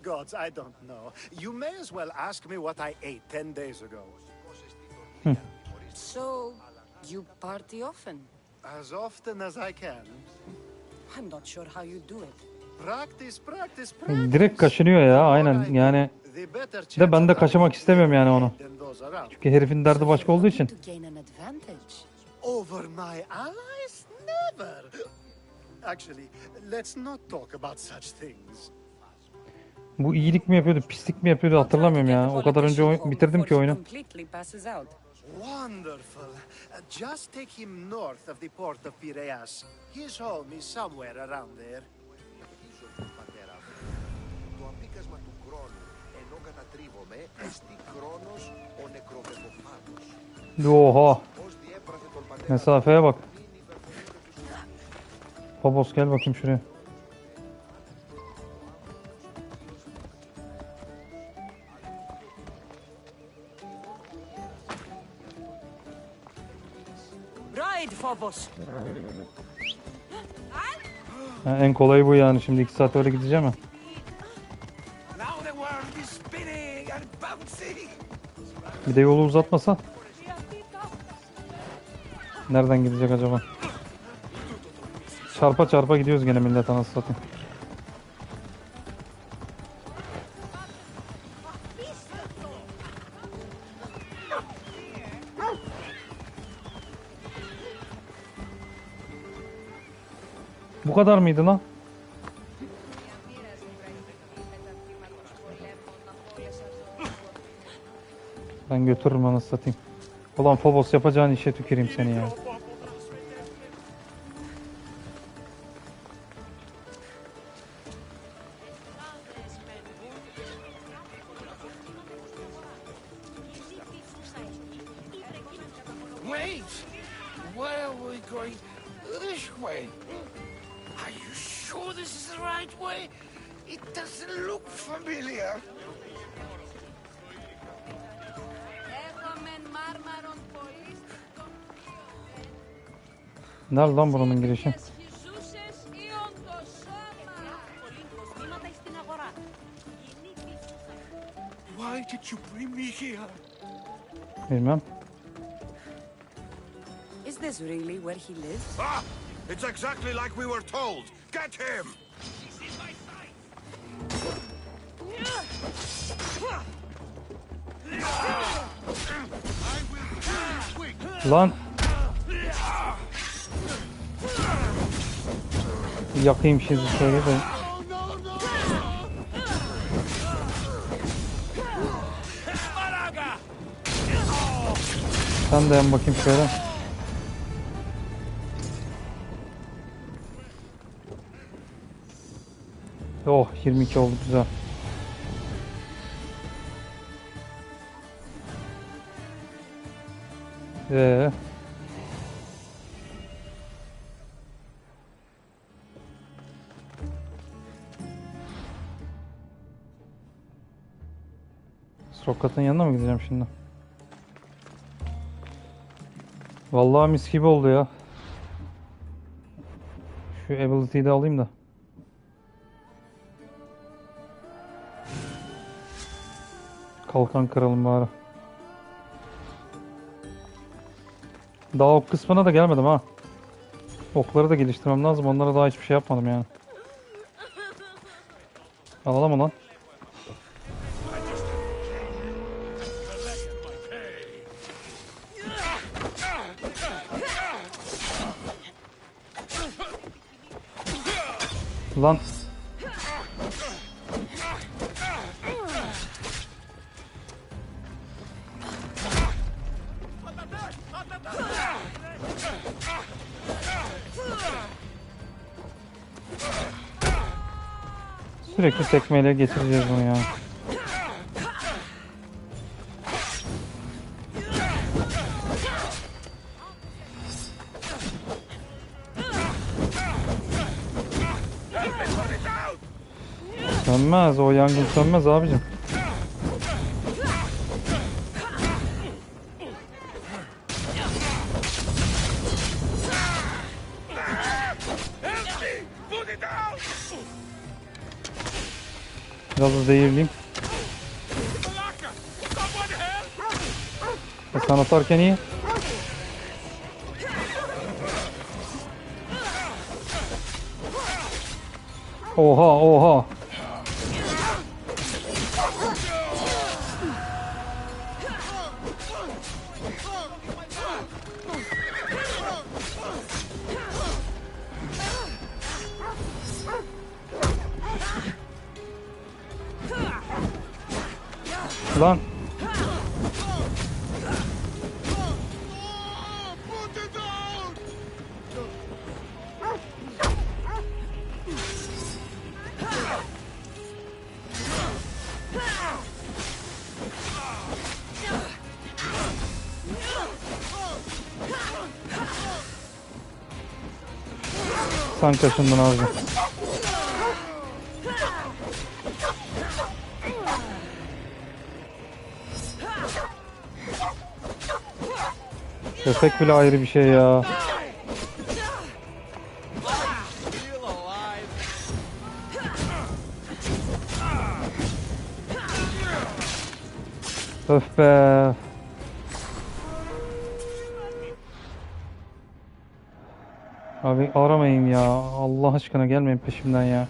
Gods, I don't know. You may as well ask me what I ate 10 days ago. So, you party often? As often as I can. I'm not sure how you do it. Practice, practice, practice. Direkt kaşınıyor ya, aynen yani. De ben de kaşımak istemiyorum yani onu. Çünkü herifin derdi başka olduğu için. Over my allies? Never. Actually, let's not talk about such things. Bu iyilik mi yapıyordu, pislik mi yapıyordu hatırlamıyorum ya. O kadar önce bitirdim ki oyunu. Wonderful. Just take him north of the port of Piraeus. His home is somewhere around there. Oha. Mesafeye bak. Babos gel bakayım şuraya. Ride, Phobos. Ha, en kolayı bu yani, şimdi 2 saat öyle gideceğim ya. Bir de yolu uzatmasa. Nereden gidecek acaba? Çarpa çarpa gidiyoruz gene millet, anasını satayım. Bu kadar mıydı lan? Ben götürürüm anasını satayım. Ulan Phobos, yapacağın işe tüküreyim seni ya. Wait! Where are we going? This way. Are you sure this is the right way? It doesn't look familiar. Nerede lan buranın girişi? Why did you bring me here? Bilmem. Is this really where he lives? Ah! It's exactly like we were told. Get him! Lan. Yakayım şimdi şöyle de. Sen de yan bakayım şöyle. Oh, 22 oldu, güzel. Sokat'ın yanına mı gideceğim şimdi? Vallahi mis gibi oldu ya. Şu ability'yi de alayım da. Kalkan kıralım bari. Daha ok kısmına da gelmedim ha. Okları da geliştirmem lazım. Onlara daha hiçbir şey yapmadım yani. Alalım mı lan? Lan. Sürekli tekmeyle getireceğiz bunu ya. Sönmez, o yangın sönmez abicim. Biraz da zehirleyeyim. Sen atarken iyi. Oha oha. Lan. Sen kaşındın abi. Köpek bile ayrı bir şey ya. Öf be. Abi aramayın ya. Allah aşkına gelmeyin peşimden ya.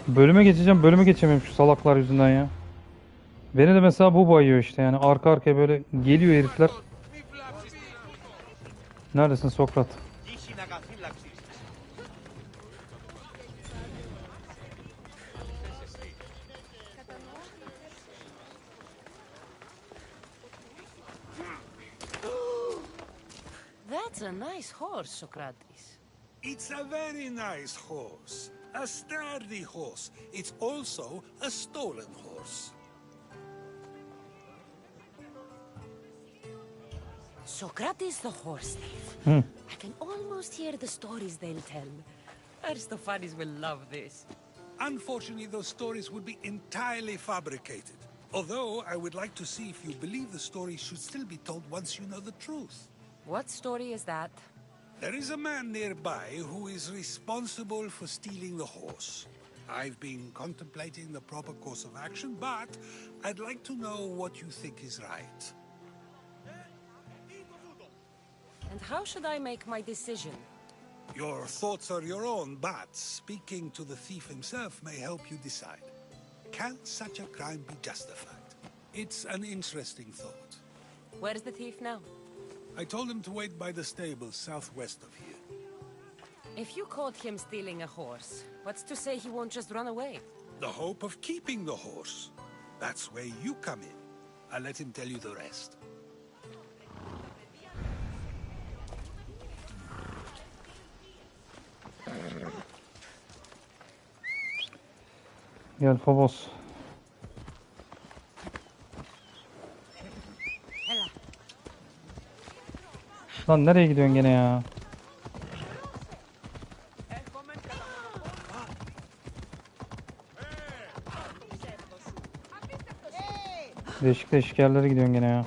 Bölüme geçeceğim. Bölüme geçemiyorum şu salaklar yüzünden ya. Beni de mesela bu bayıyor işte yani. Arka arkaya böyle geliyor herifler. Neredesin Sokrat? That's a nice horse, Socrates. It's a very nice horse. A sturdy horse. It's also a stolen horse. Socrates the horse thief. I can almost hear the stories they'll tell. Aristophanes will love this. Unfortunately, those stories would be entirely fabricated. Although, I would like to see if you believe the story should still be told once you know the truth. What story is that? There is a man nearby who is responsible for stealing the horse. I've been contemplating the proper course of action, but I'd like to know what you think is right. And how should I make my decision? Your thoughts are your own, but speaking to the thief himself may help you decide. Can such a crime be justified? It's an interesting thought. Where's the thief now? I told him to wait by the stables southwest of here. If you caught him stealing a horse, what's to say he won't just run away? The hope of keeping the horse. That's where you come in. I'll let him tell you the rest. Gel Phobos. Lan nereye gidiyorsun gene ya? Değişik değişik yerlere gidiyorsun gene ya.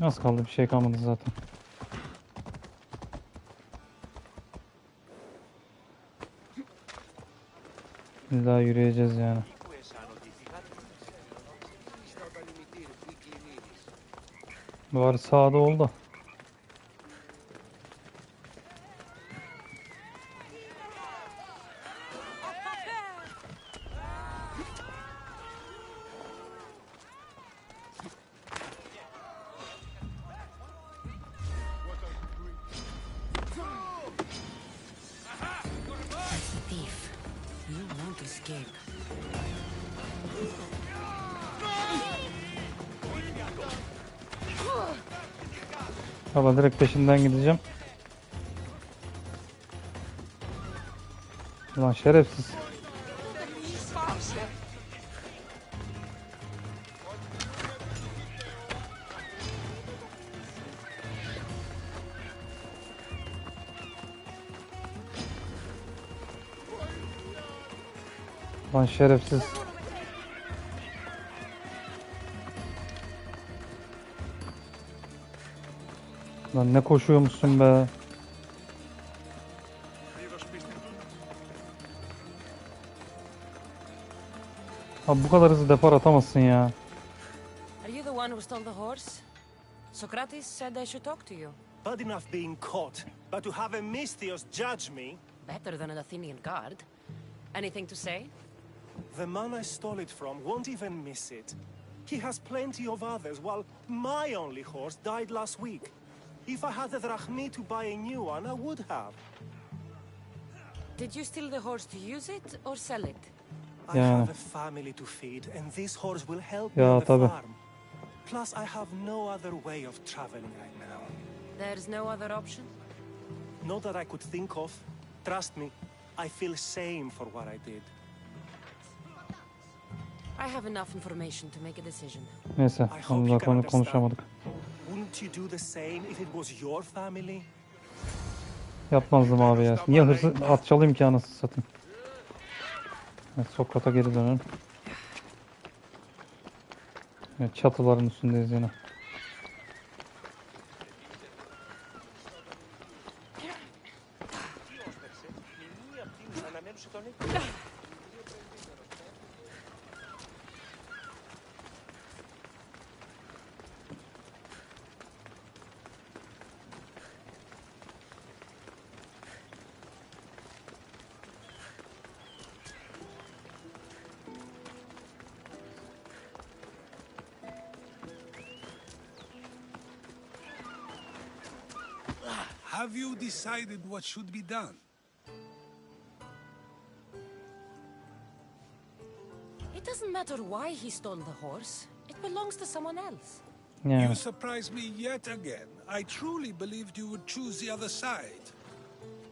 Az kaldı, bir şey kalmadı zaten. İlla yürüyeceğiz yani. Bari sağda oldu. Ama direkt peşinden gideceğim. Ulan şerefsiz. Lan şerefsiz. Lan ne koşuyormuşsun be. Abi bu kadar hızlı depar atamazsın ya. Are you the one who stole the horse? Socrates said I should talk to you. Bad enough being caught, but to have a Misthios judge me? Better than an Athenian guard. Anything to say? The man I stole it from won't even miss it. He has plenty of others, while my only horse died last week. If I had the drachmi to buy a new one, I would have. Did you steal the horse to use it or sell it? I have a family to feed, and this horse will help me on the farm. Plus, I have no other way of traveling right now. There's no other option? Not that I could think of. Trust me, I feel shame for what I did. I have enough information to make a decision. Neyse, onunla konuşamadık. Wouldn't you do the same if it was your family? Yapmazdım abi ya. Niye hırsı atçalıyım ki anasını satayım. Evet, Sokrat'a geri dönelim. Evet, çatıların üstündeyiz yine. Have you decided what should be done? It doesn't matter why he stole the horse. It belongs to someone else. Yani. You surprise me yet again. I truly believed you would choose the other side.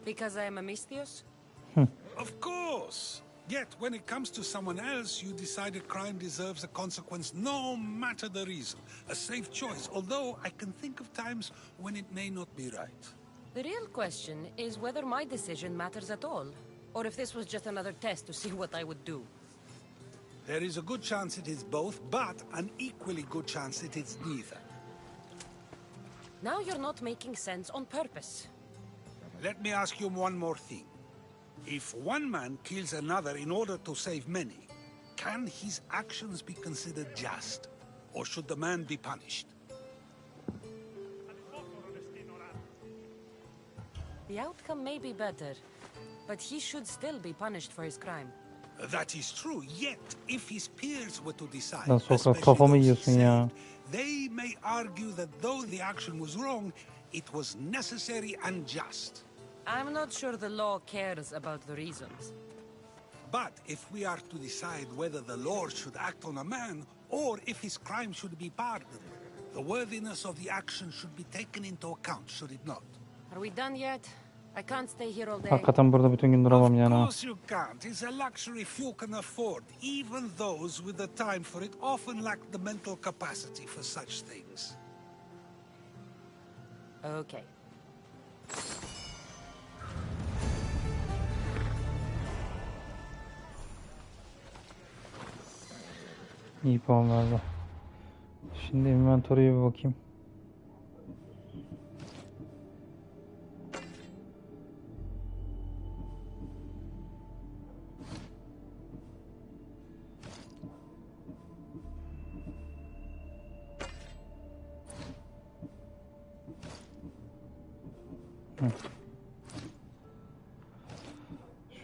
Because I am a Mistios? Of course. Yet, when it comes to someone else, you decide a crime deserves a consequence no matter the reason. A safe choice, although I can think of times when it may not be right. The real question is whether my decision matters at all, or if this was just another test to see what I would do. There is a good chance it is both, but an equally good chance it is neither. Now you're not making sense on purpose. Let me ask you one more thing. If one man kills another in order to save many, can his actions be considered just? Or should the man be punished? The outcome may be better, but he should still be punished for his crime. That is true, yet if his peers were to decide, Lan Sokrat kafamı yiyorsun ya. they may argue that though the action was wrong, it was necessary and just. I'm not sure the law cares about the reasons. But if we are to decide whether the Lord should act on a man, or if his crime should be pardoned, the worthiness of the action should be taken into account, should it not? Are we done yet? I can't stay here all day. Hakikaten burada bütün gün duramam yani. Of course you can't. It's a luxury few can afford. Even those with the time for it often lack the mental capacity for such things. Okay. İyi puan verdi. Şimdi inventory'e bir bakayım.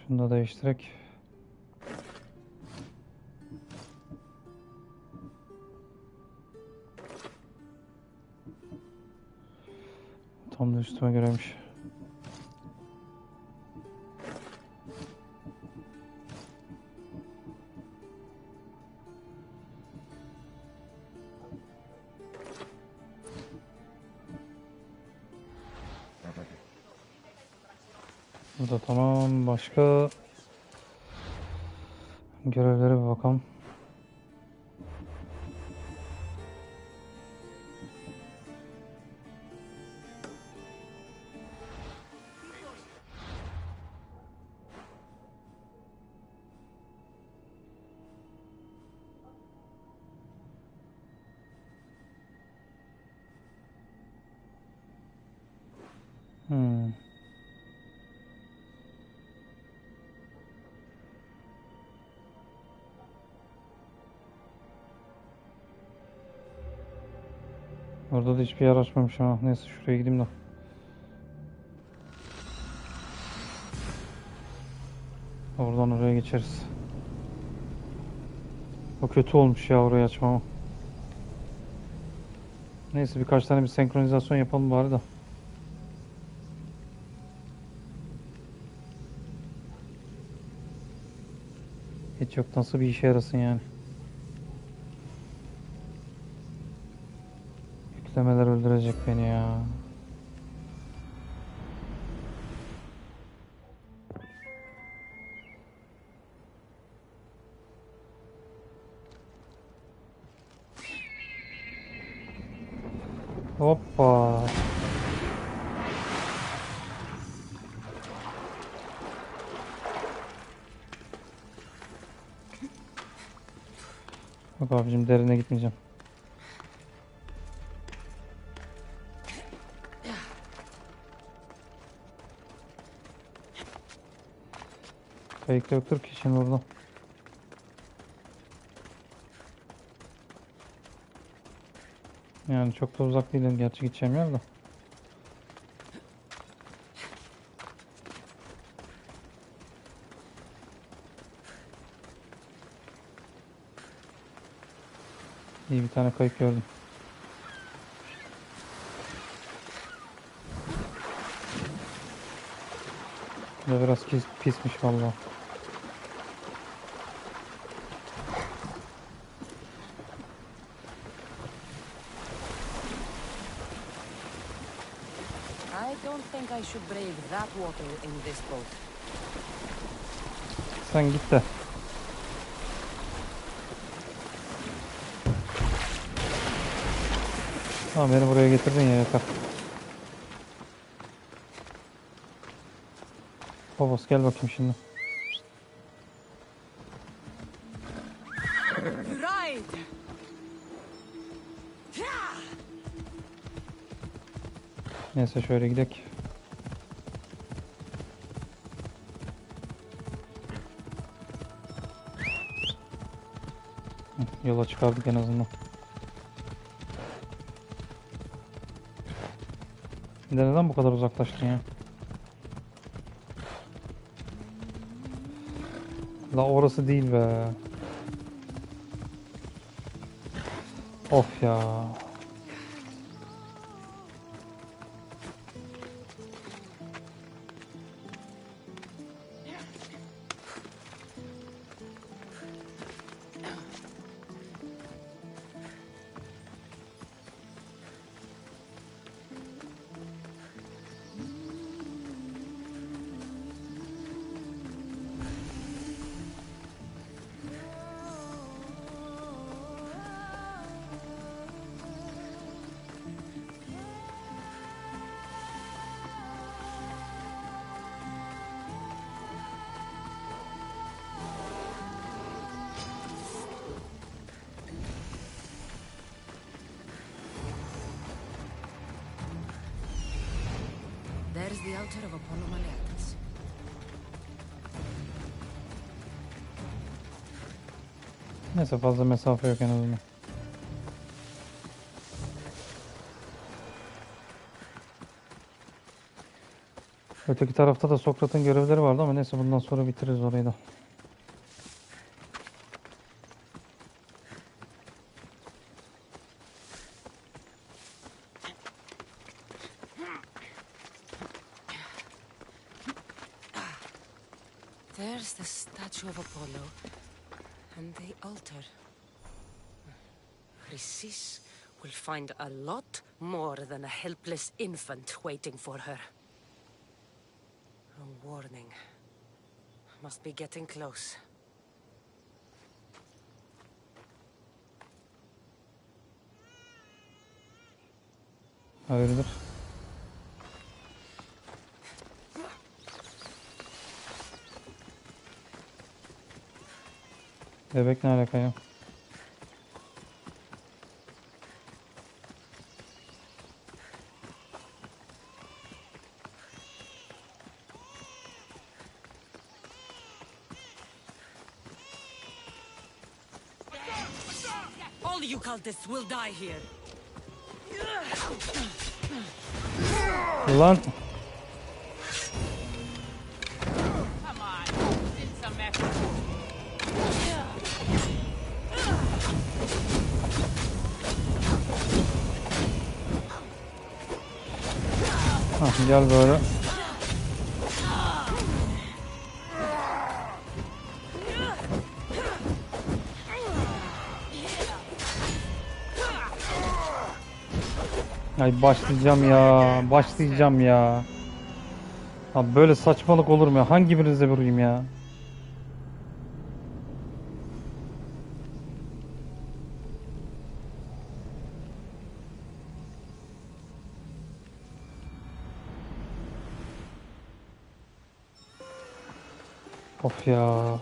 Şunu da değiştirek. Tam da üstüme göreymiş. Bu da tamam. Başka görevlere bir bakalım. Orada da hiçbir yer açmamışım ha. Neyse şuraya gideyim de. Oradan oraya geçeriz. O kötü olmuş ya orayı açmam. Neyse birkaç tane bir senkronizasyon yapalım bari da. Hiç yok nasıl bir işe yarasın yani. Yüklemeler öldürecek beni ya. Hoppa. Bak abicim derine gitmeyeceğim. Kayıkta yoktur ki şimdi orada. Yani çok da uzak değilim gerçi gideceğim yer de. İyi bir tane kayık gördüm. Bu biraz pismiş vallahi. I don't think I should brave that water in this boat. Sen git de. Tamam, beni buraya getirdin ya, yeter. Babas gel bakayım şimdi. Ride. Neyse şöyle gidelim. Yola çıkardık en azından. Neden bu kadar uzaklaştın ya? La orası değil be. Of ya. There's the altar of Peloponez. Neyse fazla mesafe yok en azından. Öteki tarafta da Sokrat'ın görevleri vardı ama neyse bundan sonra bitiririz orayı da. There's the statue of Apollo and the altar. Chrysis will find a lot more than a helpless infant waiting for her. A warning. Must be getting close. Ayrıdır. Bebek ne alaka ya? All you cultists will die here. Ulan. Gel böyle. Ay başlayacağım ya. Abi böyle saçmalık olur mu ya? Hangi birinize vurayım ya? Of ya.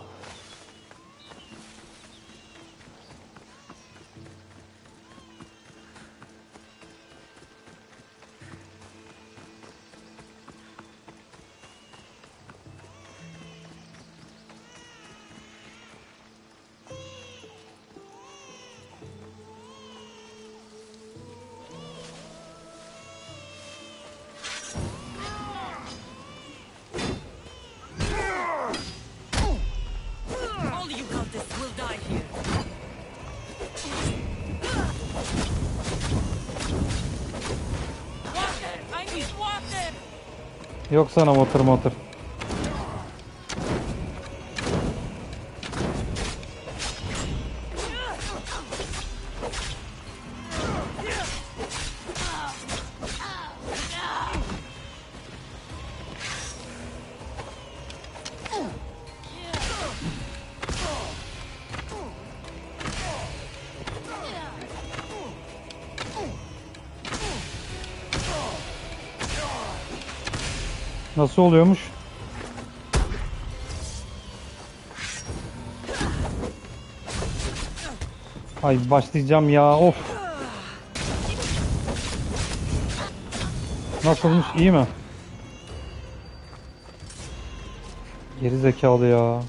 Yok sana motor. Nasıl oluyormuş? Ay başlayacağım ya. Of. Nasılmış? İyi mi? Geri zekalı ya.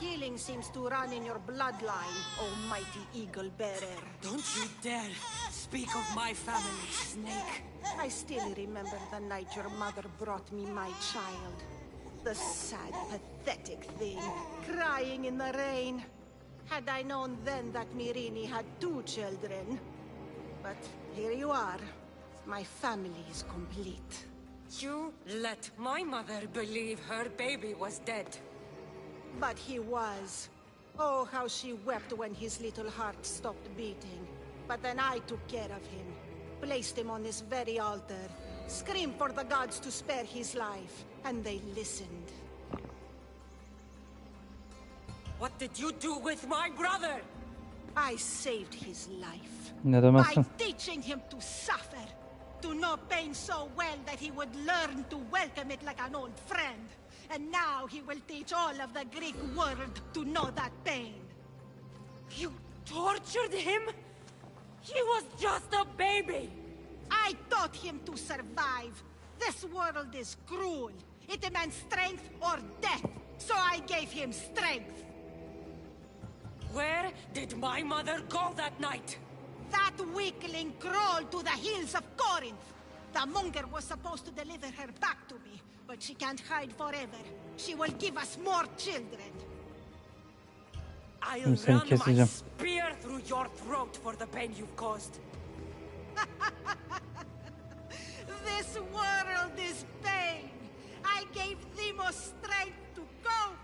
Killing seems to run in your bloodline, almighty eagle bearer. Don't you dare speak of my family, Snake. I still remember the night your mother brought me my child. The sad, pathetic thing, crying in the rain. Had I known then that Mirini had 2 children. But here you are. My family is complete. You let my mother believe her baby was dead. But he was. Oh, how she wept when his little heart stopped beating. But then I took care of him. Placed him on this very altar. Screamed for the gods to spare his life. And they listened. What did you do with my brother? I saved his life. Ne demezsin? By teaching him to suffer. To know pain so well that he would learn to welcome it like an old friend. And now he will teach all of the Greek world to know that pain. You tortured him? He was just a baby. I taught him to survive. This world is cruel. It demands strength or death. So I gave him strength. Where did my mother go that night? That weakling crawled to the hills of Corinth. The monger was supposed to deliver her back to me, but she can't hide forever. She will give us more children. I'll run my spear through your throat for the pain you've caused. This world is pain. I gave Demos strength to cope.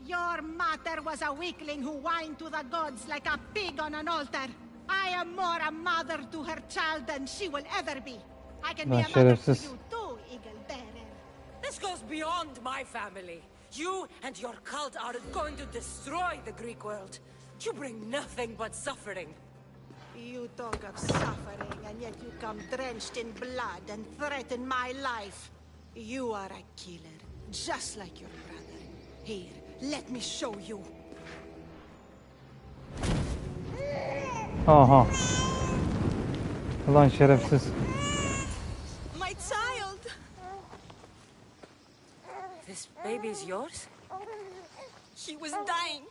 Your mother was a weakling who whined to the gods like a pig on an altar. I am more a mother to her child than she will ever be. I can be a mother to you too, Eagle Bearer. This goes beyond my family. You and your cult are going to destroy the Greek world. You bring nothing but suffering. You talk of suffering, and yet you come drenched in blood and threaten my life. You are a killer, just like your brother. Here, let me show you. Aha. Ulan şerefsiz. My child! This baby's yours? He was dying.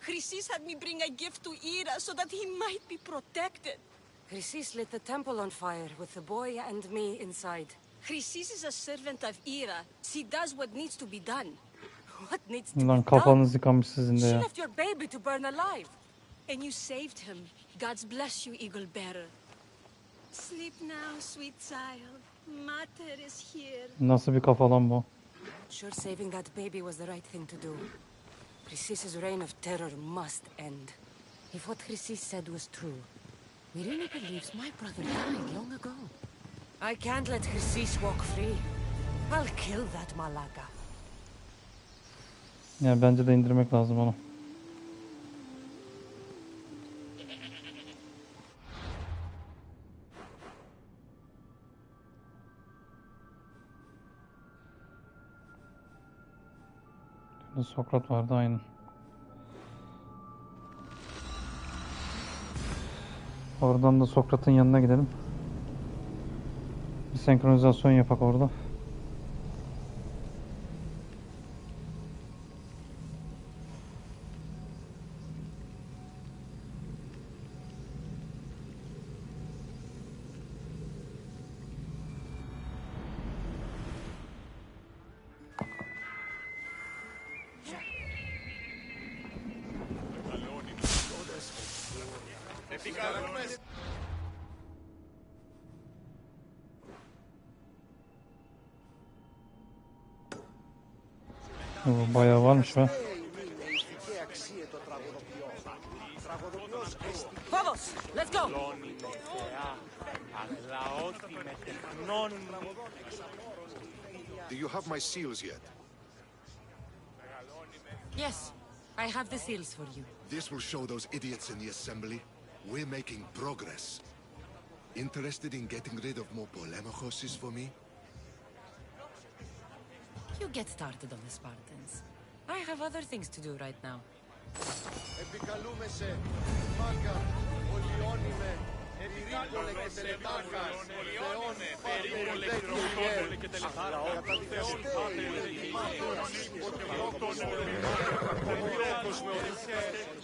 Chrysis had me bring a gift to Ira so that he might be protected. Chrysis lit the temple on fire with the boy and me inside. Chrysis is a servant of Ira. She does what needs to be done. What needs to be Ulan done? kafanız yıkamış sizin de She ya. left your baby to burn alive. And you saved him. Gods bless you, Eagle Bearer. Sleep now, sweet child. Mater is here. Nasıl bir kafa lan bu? Sure, saving that baby was the right thing to do. Chrysis' reign of terror must end. If what Chrysis said was true, Mirini believes my brother died long ago. I can't let Chrysis walk free. I'll kill that malaka. Ya bence de indirmek lazım onu. Sokrat vardı aynı. Oradan da Sokrat'ın yanına gidelim. Bir senkronizasyon yapak orada. Bayağı varmış be. Vamos, let's go. Do you have my seals yet? Yes, I have the seals for you. This will show those idiots in the assembly we're making progress. Interested in getting rid of more polemachoses for me? You get started on the Spartans. I have other things to do right now. Επικαλούμε σε μάγκα, ολιώνυμε, περίπολε και τελετάχας, θεόν, περίπολε και τελετάχας,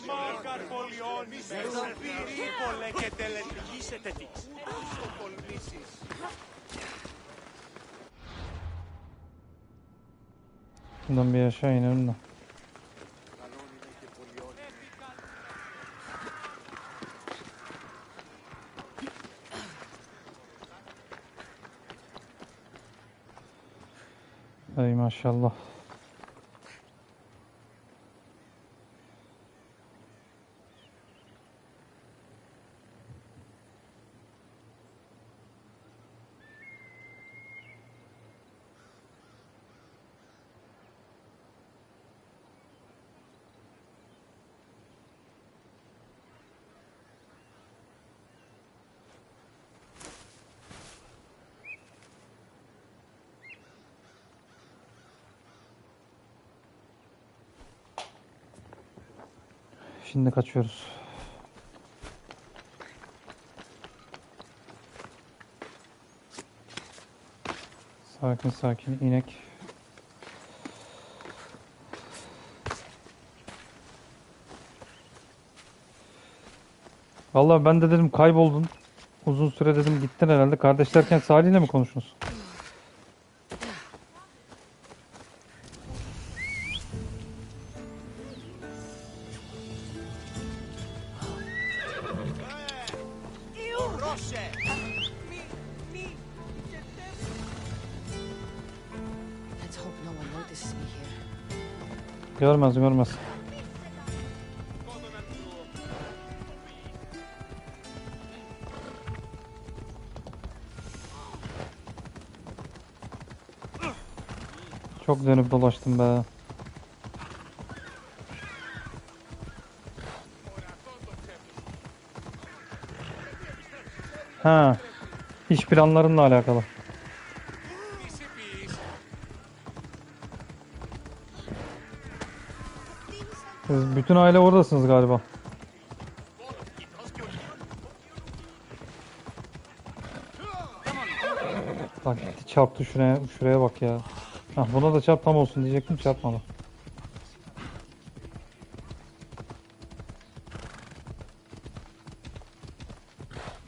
μάγκα, ολιώνυμε, περίπολε και τελετηγήσετε της. Όσο τολμήσεις. Bundan bir aşağı inelim de. Ey maşallah. Şimdi kaçıyoruz. Sakin sakin inek. Vallahi ben de dedim kayboldun. Uzun süre dedim gittin herhalde. Kardeş derken Salih'le mi konuştunuz? Görmez görmez. Çok dönüp dolaştım be. Ha, iş planlarımla alakalı. Siz bütün aile oradasınız galiba. Bak gitti çarptı şuraya bak ya. Hah, buna da çarp tam olsun diyecektim, çarpmadı.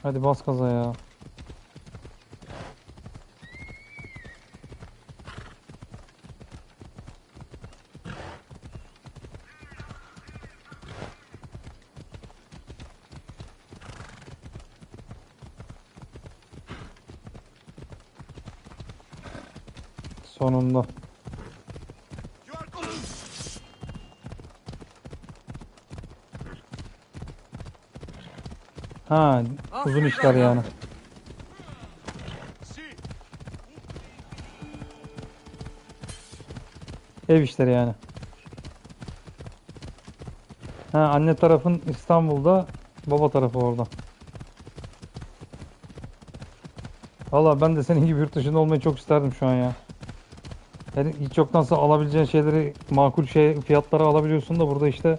Hadi bas gaza ya. Sonunda. Ha, uzun işler yani. Ev işleri yani. Ha, anne tarafın İstanbul'da, baba tarafı orada. Vallahi ben de senin gibi yurt dışında olmayı çok isterdim şu an ya. Yani hiç yoktansa alabileceğin şeyleri makul fiyatlara alabiliyorsun da burada işte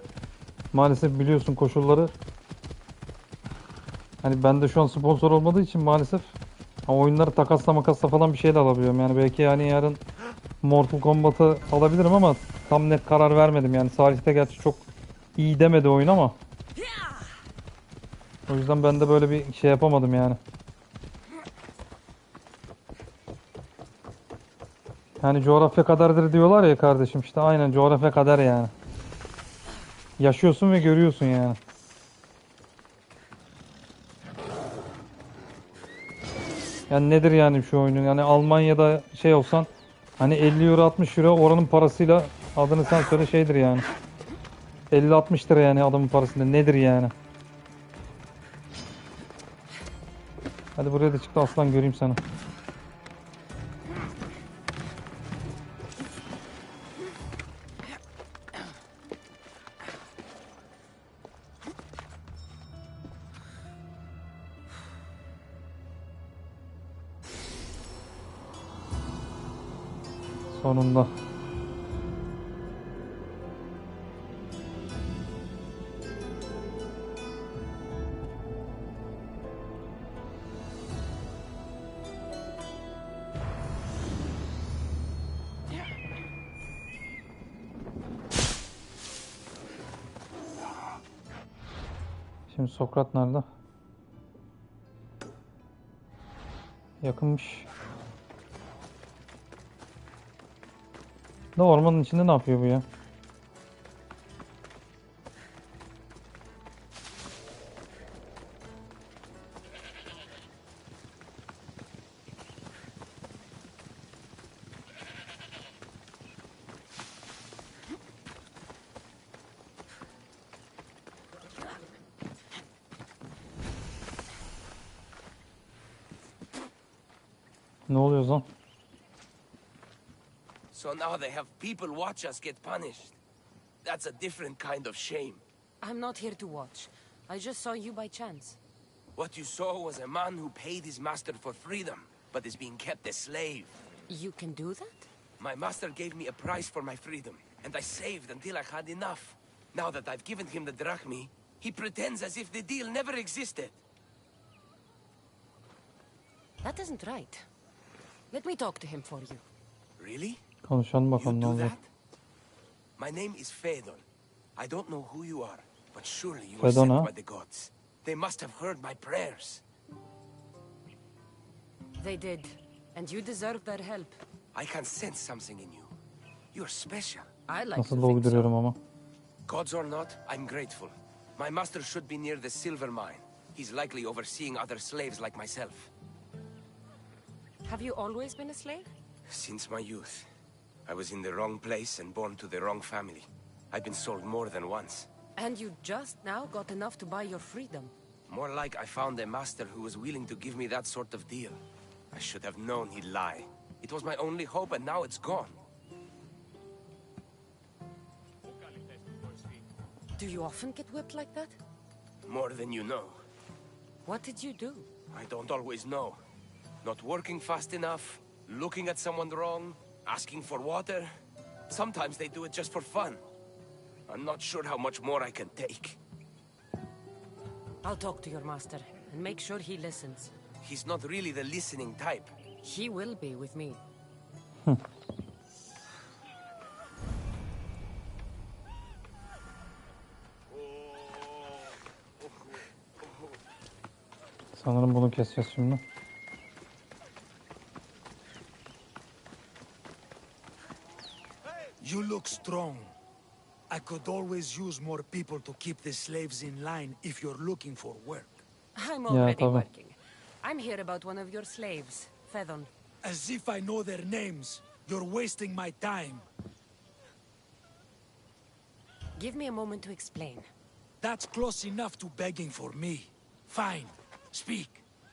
maalesef biliyorsun koşulları. Hani bende şu an sponsor olmadığı için maalesef oyunları takasla falan bir şey de alabiliyorum. Yani belki yani yarın Mortal Kombat'ı alabilirim ama tam net karar vermedim. Yani Salih de gerçi çok iyi demedi oyun ama o yüzden ben de böyle bir şey yapamadım yani. Yani coğrafya kaderdir diyorlar ya kardeşim, işte aynen coğrafya kader yani. Yaşıyorsun ve görüyorsun yani. Yani nedir yani şu oyunun? Yani Almanya'da şey olsan hani 50 euro 60 euro oranın parasıyla adını sen söyle şeydir yani. 50-60 lira yani adamın parasında nedir yani? Hadi buraya da çıktı aslan, göreyim seni. Sonunda. Şimdi Sokrat nerede? Yakınmış. Ne ormanın içinde ne yapıyor bu ya? Ne oluyor lan? So now they have people watch us get punished. That's a different kind of shame. I'm not here to watch. I just saw you by chance. What you saw was a man who paid his master for freedom, but is being kept a slave. You can do that? My master gave me a price for my freedom, and I saved until I had enough. Now that I've given him the drachmi, he pretends as if the deal never existed. That isn't right. Let me talk to him for you. Really? Konuşalım bakalım ne olacak. My name is Phaedon. I don't know who you are, but surely you were Phaedon, sent ha? by the gods. They must have heard my prayers. They did, and you deserve their help. I can sense something in you. You're special. I like Nasıl to da think so. uyduruyorum ama. Gods or not, I'm grateful. My master should be near the silver mine. He's likely overseeing other slaves like myself. Have you always been a slave? Since my youth. I was in the wrong place and born to the wrong family. I've been sold more than once. And you just now got enough to buy your freedom. More like I found a master who was willing to give me that sort of deal. I should have known he'd lie. It was my only hope, and now it's gone. Do you often get whipped like that? More than you know. What did you do? I don't always know. Not working fast enough, looking at someone wrong, asking for water. Sometimes they do it just for fun. I'm not sure how much more I can take. I'll talk to your master and make sure he listens. He's not really the listening type. He will be with me. Sanırım bunu keseceğiz şimdi. You look strong. I could always use more people to keep the slaves in line if you're looking for work. I'm already working. I'm here about one of your slaves, Phaedon. As if I know their names. You're wasting my time. Give me a moment to explain. That's close enough to begging for me. Fine. Speak.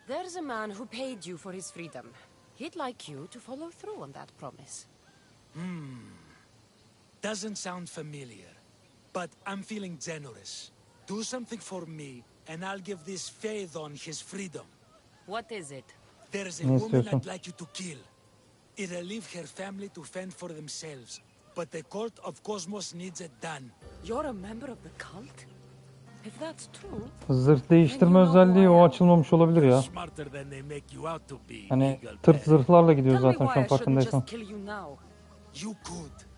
There's a man who paid you for his freedom. He'd like you to follow through on that promise. Doesn't sound familiar. But I'm feeling generous. Do something for me, and I'll give this Phaedon his freedom. What is it? There's a woman I'd like you to kill. It'll leave her family to fend for themselves. But the cult of Cosmos needs it done. You're a member of the cult? If that's true, Zırh değiştirme özelliği o açılmamış olabilir ya. Smarter than they make you out to be. Hani tırt zırhlarla gidiyor zaten şu an farkındaysan. You could.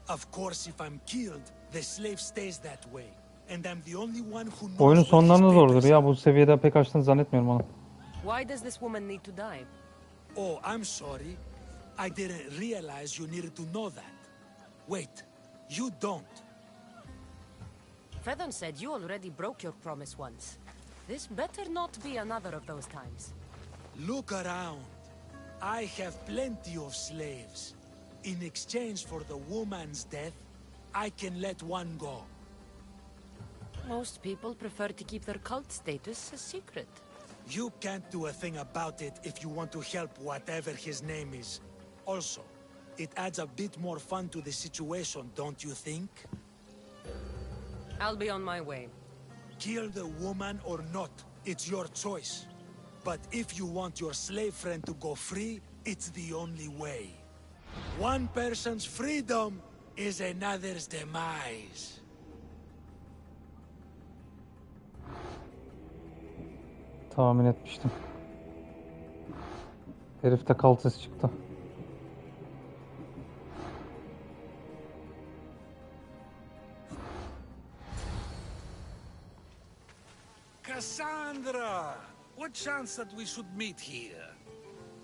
Of course, if I'm killed, the slave stays that way. And I'm the only one who knows. Oyunun sonlarında zordur ya, bu seviyede pek açtığını zannetmiyorum onu. Why does this woman need to die? Oh, I'm sorry. I didn't realize you needed to know that. Wait, you don't. Phaedon said you already broke your promise once. This better not be another of those times. Look around. I have plenty of slaves. In exchange for the woman's death, I can let one go. Most people prefer to keep their cult status a secret. You can't do a thing about it if you want to help whatever his name is. Also, it adds a bit more fun to the situation, don't you think? I'll be on my way. Kill the woman or not, it's your choice. But if you want your slave friend to go free, it's the only way. One person's freedom is another's demise. Tahmin etmiştim. Herifte kaltısı çıktı. Cassandra! What chance that we should meet here?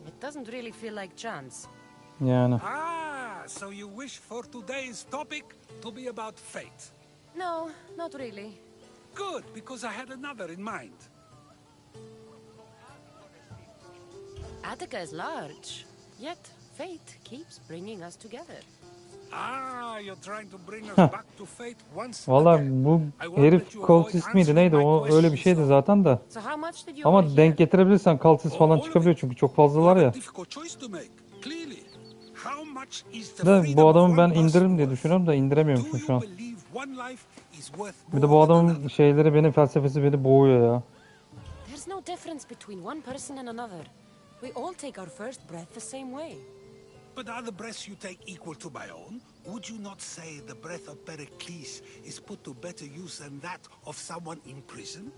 It doesn't really feel like chance. Yani. Ah, so you wish for today's topic to be about fate? No, not really. Good, because I had another in mind. Attica is large, yet fate keeps bringing us together. Ah, you're trying to bring us back to fate once Valla again. bu herif Cultist miydi neydi o öyle bir şeydi zaten de. So how much did you Ama denk getirebilirsen Cultist falan çıkabiliyor çünkü çok fazlalar ya. Difficult choice to make. Clearly. How much is the De freedom bu of adamı ben one person indiririm diye worth? düşünüyorum da indiremiyormuşum şu an. Believe one life is worth Bir de more bu than adamın another. şeyleri benim felsefesi beni boğuyor ya. There's no difference between one person and another. We all take our first breath the same way. But are the breaths you take equal to my own? Would you not say the breath of Pericles is put to better use than that of someone in prison?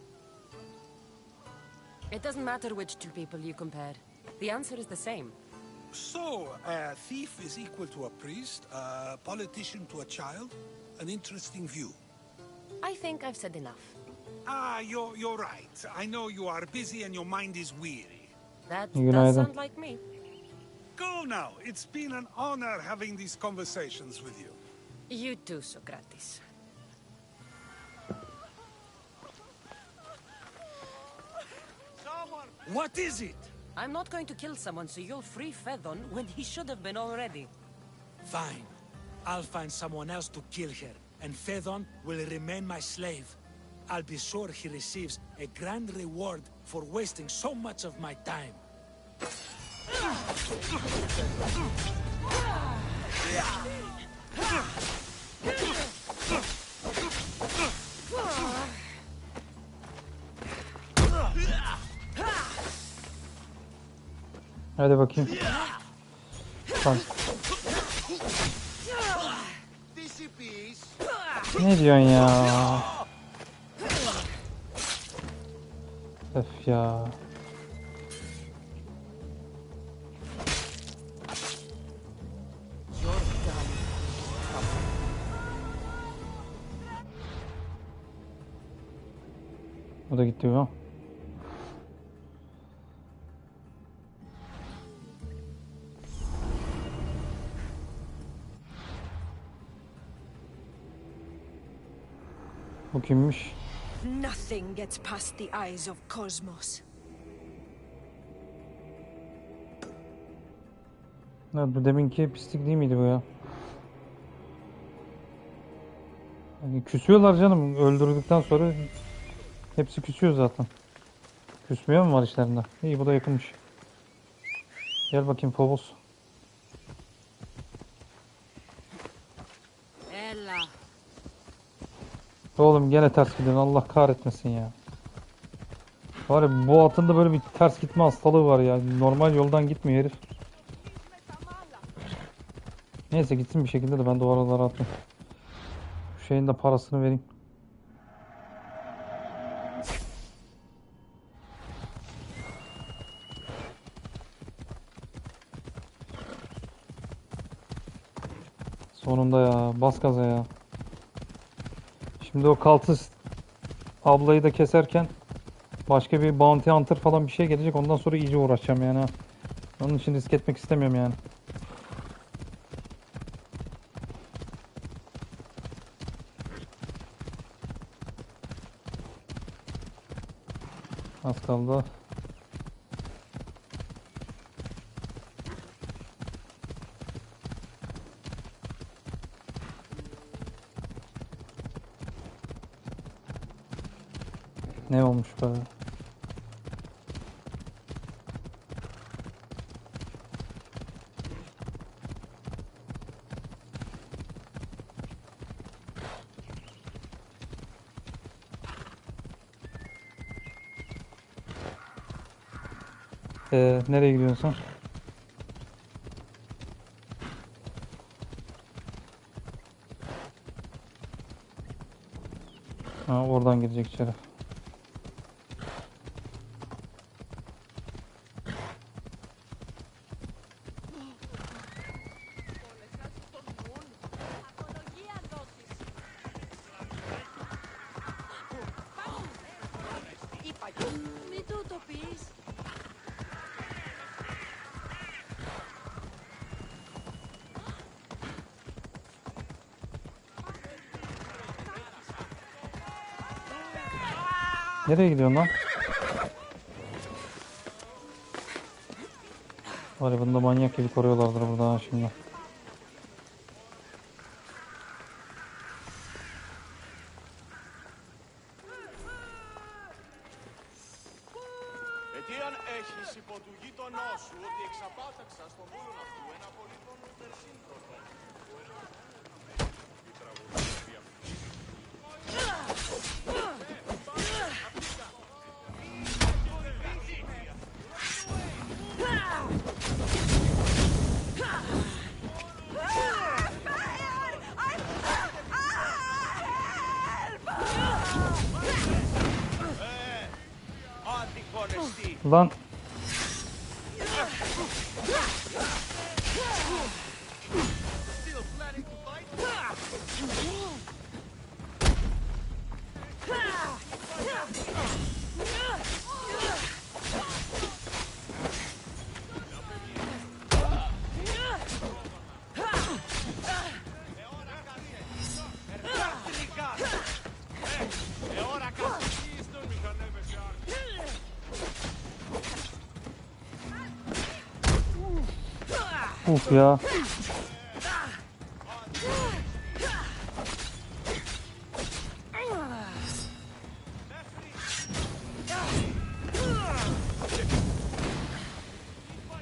It doesn't matter which two people you compare. The answer is the same. So, a thief is equal to a priest, a politician to a child? An interesting view. I think I've said enough. Ah, you're right. I know you are busy and your mind is weary. That Günaydın. does sound like me. Go now. It's been an honor having these conversations with you. You too, Socrates. What is it? I'm not going to kill someone so you'll free Fedon when he should have been already. Fine. I'll find someone else to kill her, and Fedon will remain my slave. I'll be sure he receives a grand reward for wasting so much of my time. Hadi bakayım. Tamam. Ne diyorsun ya? Öf ya. O da gitti ya. Bu kimmiş? Nothing gets past the eyes of Cosmos. Ne bu deminki pislik değil miydi bu ya? Yani küsüyorlar canım öldürdükten sonra hepsi küsüyor zaten. Küsmüyor mu var işlerinde? İyi bu da yakınmış. Gel bakayım Phobos. Ella. Oğlum gene ters gidiyorsun Allah kahretmesin ya. Var ya bu atın da böyle bir ters gitme hastalığı var ya. Normal yoldan gitmiyor herif. Neyse gitsin bir şekilde de ben de o aralara atayım. Şu şeyin de parasını vereyim. Sonunda ya. Bas gaza ya. Şimdi o Cultist ablayı da keserken başka bir Bounty Hunter falan bir şey gelecek. Ondan sonra iyice uğraşacağım yani. Onun için risk etmek istemiyorum yani. Az kaldı. Ne olmuş be? Nereye gidiyorsun sen? buradan girecek içeri. Μην του το πεις. Nereye gidiyorsun lan? Var ya, bunu da manyak gibi koruyorlardır burada şimdi. Αιτίαν έχεις υπό του γείτονό σου ότι εξαπάταξα στον βούλον αυτού ένα πολιτών υπερσύντροφο. Lan. Uf ya.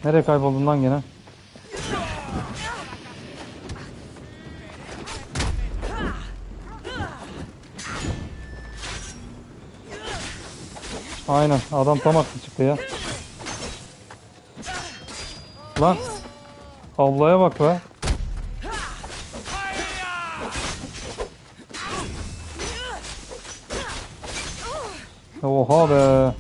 Nereye kayboldun lan gene? Aynen, adam tam haklı çıktı ya. Lan. Ablaya bak be. Oha be.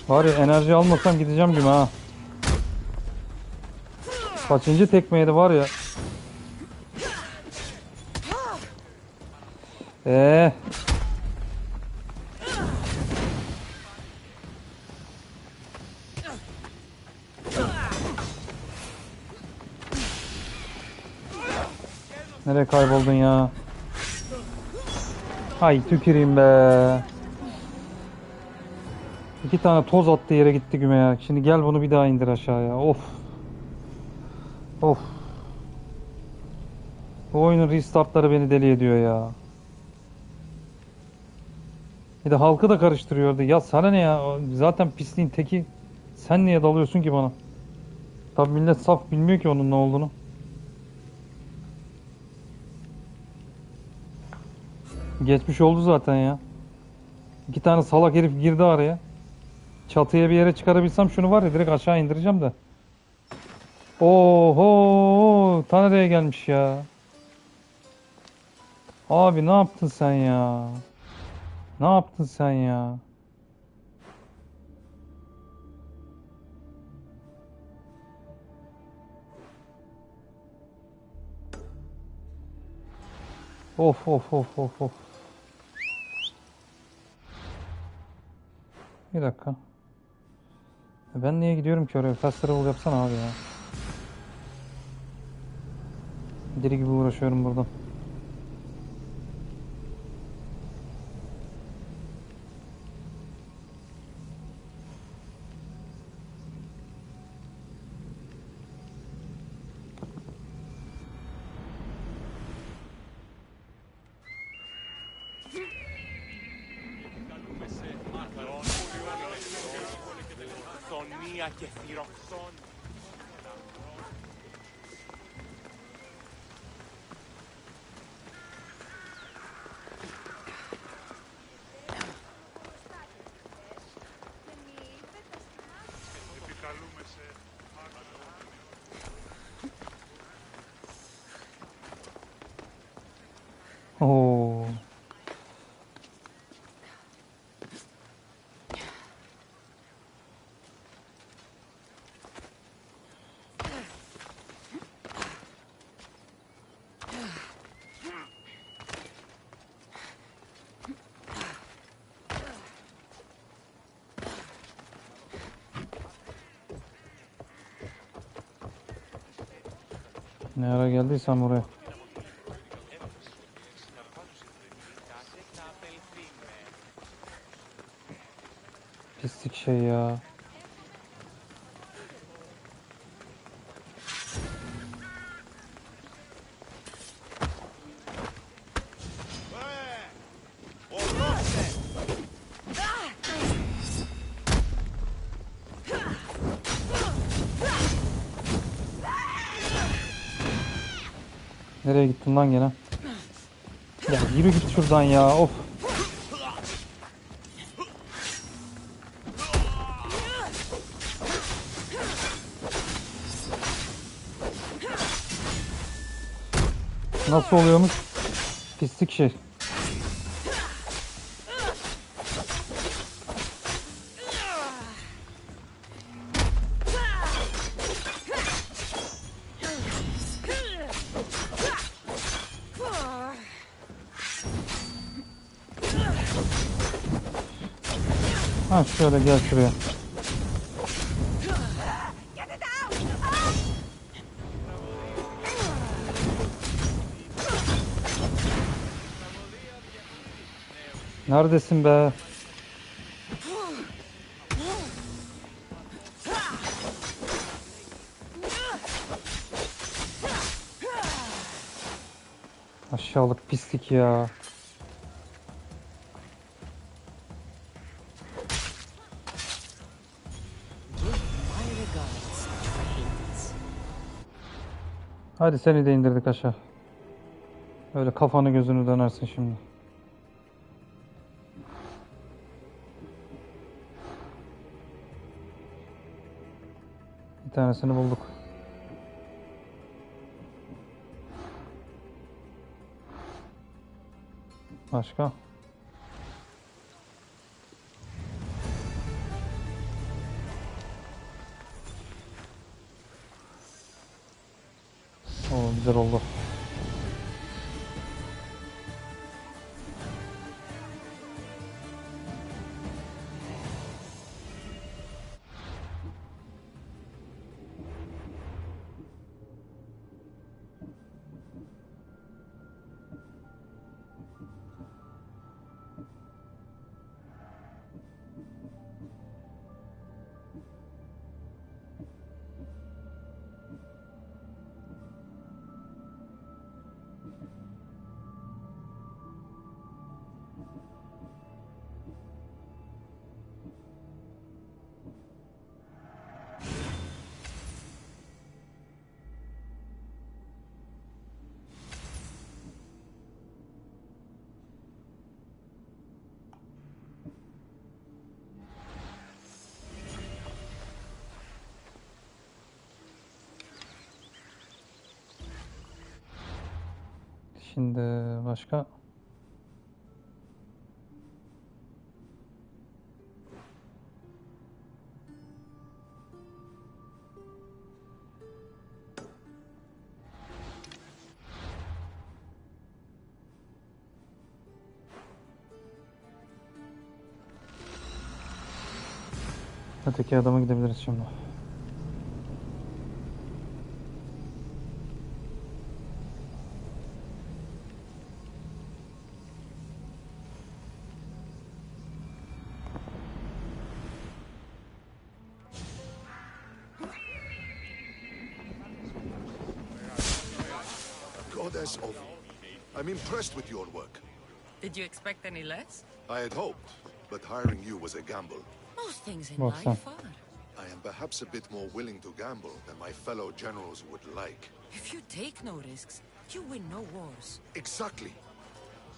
Var ya, enerji almasam gideceğim gibi ha. Kaçıncı tekmeydi var ya. Nereye kayboldun ya? Ay tüküreyim be. 2 tane toz attı yere gitti güme ya. Şimdi gel bunu bir daha indir aşağıya. Of. Of. Bu oyunun restartları beni deli ediyor ya. Bir de halkı da karıştırıyordu. Ya sana ne ya? Zaten pisliğin teki. Sen niye dalıyorsun ki bana? Tabi millet saf, bilmiyor ki onun ne olduğunu. Geçmiş oldu zaten ya. 2 tane salak herif girdi araya. Çatıya bir yere çıkarabilsem şunu var ya, direkt aşağı indireceğim de. Oho, ta nereye gelmiş ya? Abi ne yaptın sen ya? Ne yaptın sen ya? Of of of of of. Bir dakika. Ben niye gidiyorum ki oraya? Fast travel yapsana abi ya. Deli gibi uğraşıyorum buradan. και θυροξών. Oo. Ne ara geldiysem buraya. Pislik şey ya. Nereye gittin lan gene? Ya yürü git şuradan ya. Of. Nasıl oluyormuş? Pislik şey. Ha şöyle gel şuraya. Neredesin be? Aşağılık pislik ya. Hadi seni de indirdik aşağı. Öyle kafanı gözünü dönersin şimdi. Bir tanesini bulduk. Başka? Oo, güzel oldu. Şimdi başka? Öteki adama gidebiliriz şimdi. Goddess of... I'm impressed with your work. Did you expect any less? I had hoped, but hiring you was a gamble. Most things in What's life that? are. I am perhaps a bit more willing to gamble than my fellow generals would like. If you take no risks, you win no wars. Exactly.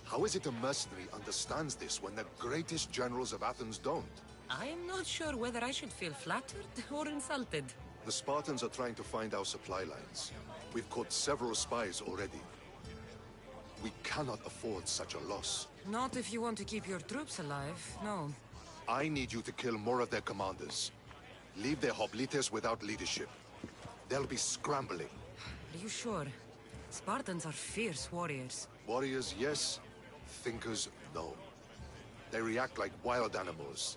How is it a mercenary understands this when the greatest generals of Athens don't? I'm not sure whether I should feel flattered or insulted. The Spartans are trying to find our supply lines. We've caught several spies already. We cannot afford such a loss. Not if you want to keep your troops alive, no. I need you to kill more of their commanders. Leave their hoplites without leadership. They'll be scrambling. Are you sure? Spartans are fierce warriors. Warriors, yes. Thinkers, no. They react like wild animals.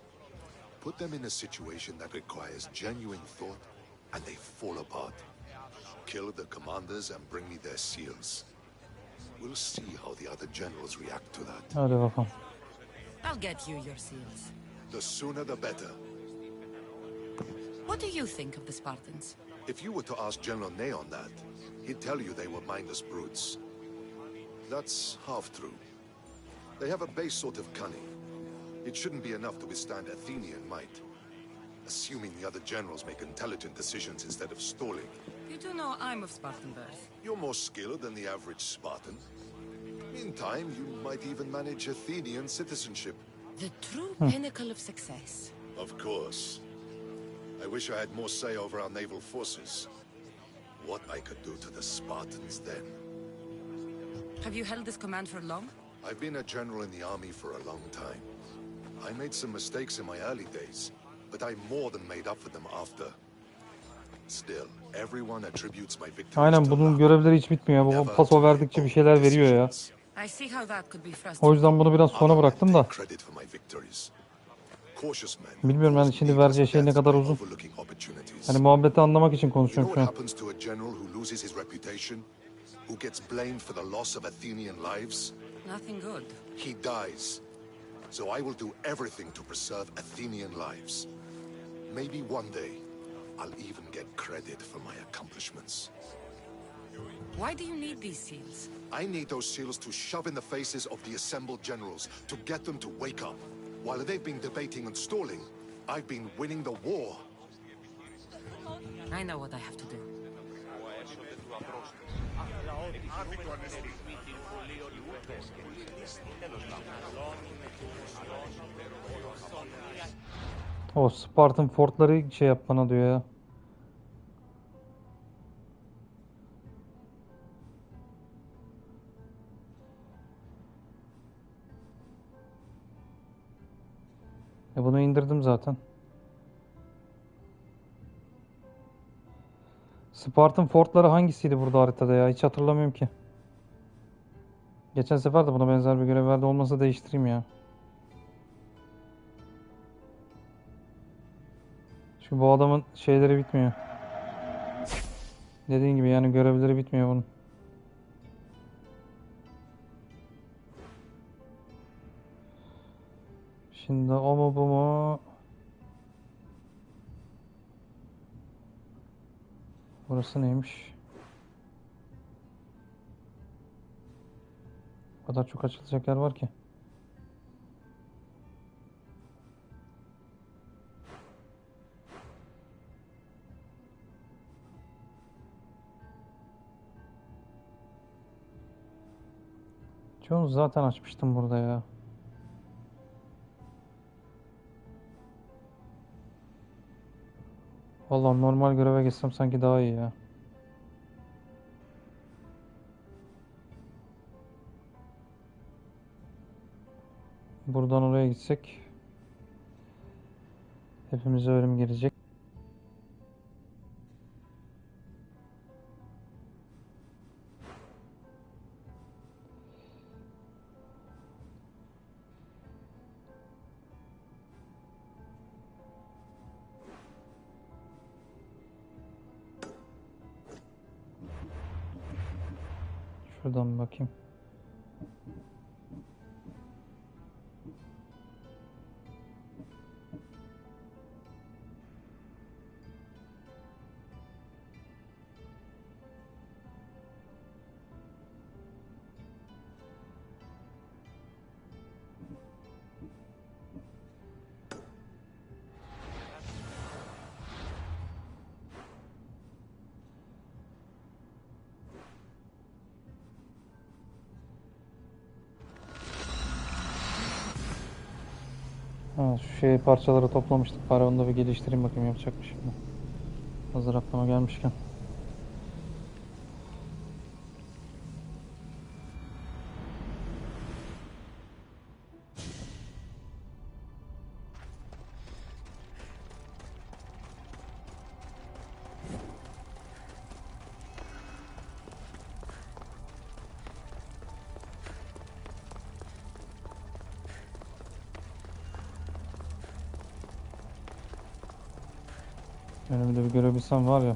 Put them in a situation that requires genuine thought, and they fall apart. Kill the commanders and bring me their seals. We'll see how the other generals react to that. Hadi bakalım. I'll get you your seals. The sooner the better. What do you think of the Spartans? If you were to ask General Ney on that, he'd tell you they were mindless brutes. That's half true. They have a base sort of cunning. It shouldn't be enough to withstand Athenian might. Assuming the other generals make intelligent decisions instead of stalling. You do know I'm of Spartan birth. You're more skilled than the average Spartan. In time, you might even manage Athenian citizenship. The true pinnacle of success. Of course. I wish I had more say over our naval forces. What I could do to the Spartans then. Have you held this command for long? I've been a general in the army for a long time. I made some mistakes in my early days, but I more than made up for them after. Still, everyone attributes my victories Aynen, bunun görevleri hiç bitmiyor. Bu paso verdikçe bir şeyler veriyor ya. I see how that could be frustrating. O yüzden bunu biraz sona bıraktım da. Bilmiyorum yani şimdi vereceği şey ne kadar uzun. Hani muhabbeti anlamak için konuşuyorum şu an. Nothing good. He dies. So I will do everything to preserve Athenian lives. Maybe one day I'll even get credit for my accomplishments. Why do you need these seals? I need those seals to shove in the faces of the assembled generals, to get them to wake up. While they've been debating and stalling, I've been winning the war. I know what I have to do. O Spartan fortları şey yap bana diyor ya. Bunu indirdim zaten. Spartan fortları hangisiydi burada haritada ya? Hiç hatırlamıyorum ki. Geçen sefer de buna benzer bir görev verdi. Olmasa değiştireyim ya. Çünkü bu adamın şeyleri bitmiyor. Dediğin gibi yani görevleri bitmiyor bunun. Şimdi o mu bu mu? Burası neymiş? O kadar çok açılacak yer var ki. Çoğunu zaten açmıştım burada ya. Vallahi normal göreve geçsem sanki daha iyi ya. Buradan oraya gitsek hepimize ölüm gelecek. Şuradan bakayım. Ha, şu şey parçaları toplamıştık. Bari onu da bir geliştireyim bakayım yapacakmış şimdi. Hazır aklıma gelmişken. Önümde bir görebilsem var ya.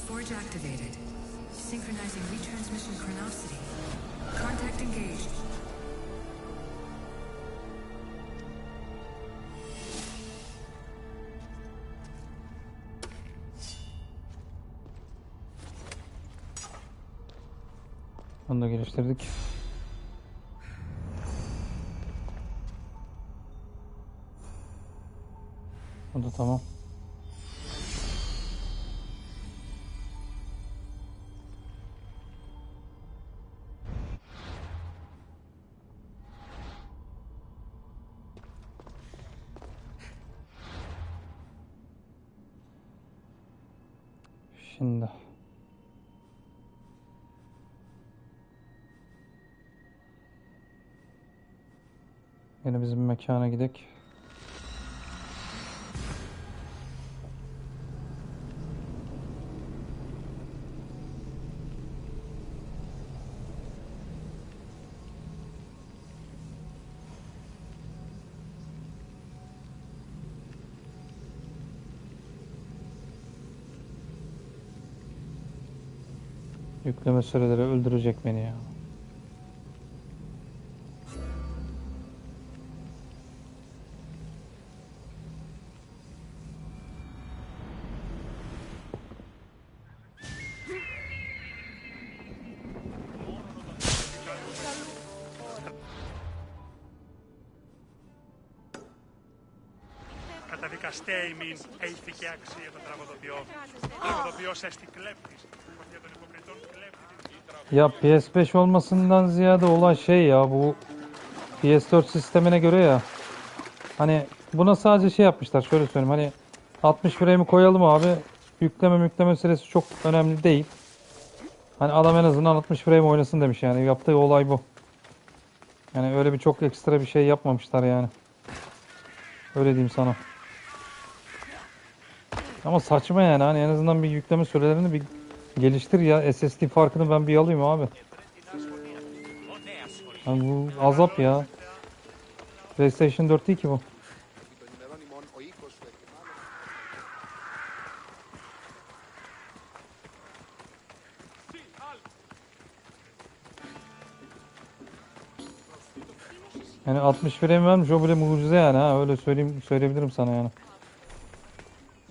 Forge activated. Synchronizing retransmission chronicity. Contact engaged. Onu da geliştirdik. O da tamam. Şimdi yine bizim mekana gidelim. Yükleme süreleri öldürecek beni ya. Καταδικαστέ ημίν έηθηκε άξια τον τραγωδοποιό. Τραγωδοποιός έστι κλέπτης. Για των υποκριτών κλέπτη. Ya PS5 olmasından ziyade olay şey ya, bu PS4 sistemine göre ya. Hani buna sadece şey yapmışlar, şöyle söyleyeyim, hani 60 frame'i koyalım abi. Yükleme süresi çok önemli değil. Hani adam en azından 60 frame oynasın demiş yani. Yaptığı olay bu. Yani öyle bir çok ekstra bir şey yapmamışlar yani. Öyle diyeyim sana. Ama saçma yani, hani en azından bir yükleme sürelerini bir geliştir ya. SSD farkını ben bir alayım abi. Yani bu azap ya. PlayStation 4 değil ki bu. Yani 60 frame vermiş, o bile mucize yani, ha öyle söyleyebilirim sana yani.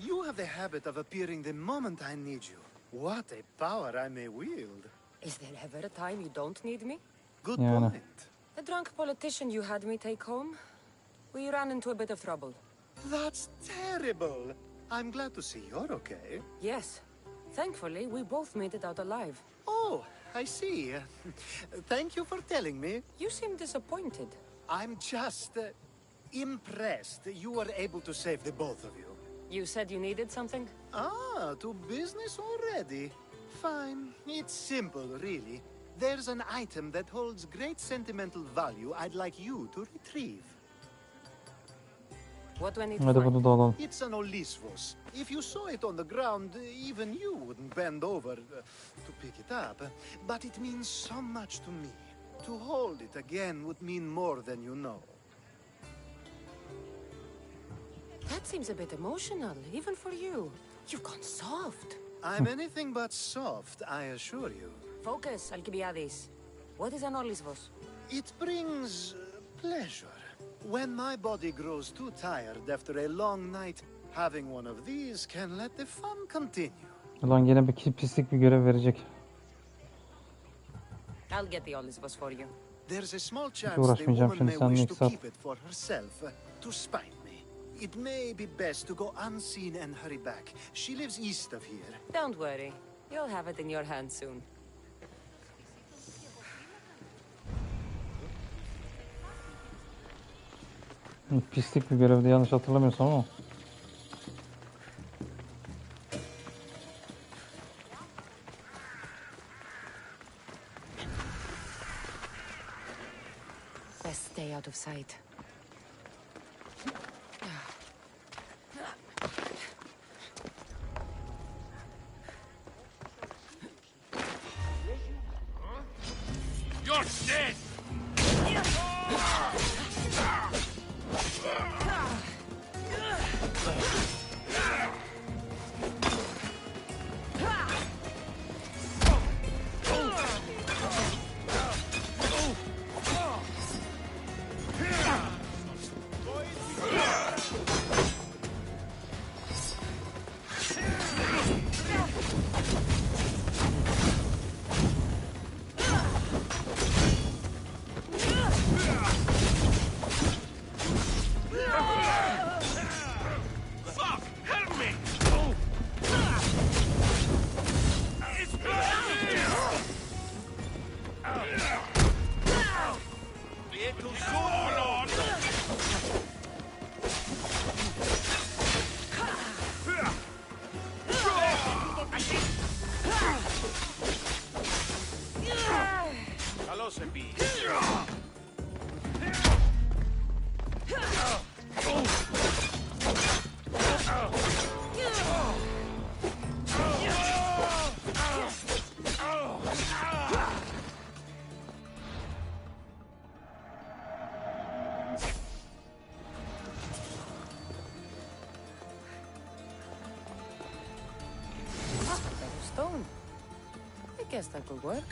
You have the habit of appearing the moment I need you. What a power I may wield. Is there ever a time you don't need me? Good Yani. point. The drunk politician you had me take home? We ran into a bit of trouble. That's terrible. I'm glad to see you're okay. Yes. Thankfully, we both made it out alive. Oh, I see. Thank you for telling me. You seem disappointed. I'm just impressed you were able to save the both of you. You said you needed something? Ah, to business already. Fine. It's simple, really. There's an item that holds great sentimental value I'd like you to retrieve. What do I need to Hadi find? bunu da alalım. It's an Olisvos. If you saw it on the ground, even you wouldn't bend over to pick it up. But it means so much to me. To hold it again would mean more than you know. That seems a bit emotional, even for you. You've gone soft. I'm anything but soft, I assure you. Focus, Alcibiades. What is an Olisvos? It brings pleasure. When my body grows too tired after a long night, having one of these can let the fun continue. Ulan gene bir pislik bir görev verecek. I'll get the Olisvos for you. There's a small Hiç chance the uğraşmayacağım woman şimdi may wish seninle to 2 saat. keep it for herself, to spite me. It may be best to go unseen and hurry back. She lives east of here. Don't worry. You'll have it in your hand soon. Pislik bir görevdi yanlış hatırlamıyorsam ama. Best stay out of sight. You're dead! Stone. I guess that could work.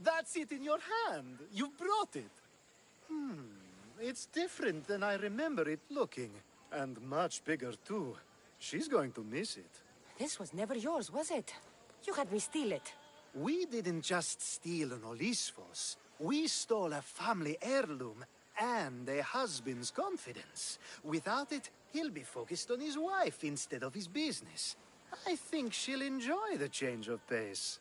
That's it in your hand. You brought it. It's different than I remember it looking. And much bigger, too. She's going to miss it. This was never yours, was it? You had me steal it. We didn't just steal an Olisfos. We stole a family heirloom and a husband's confidence. Without it, he'll be focused on his wife instead of his business. I think she'll enjoy the change of pace.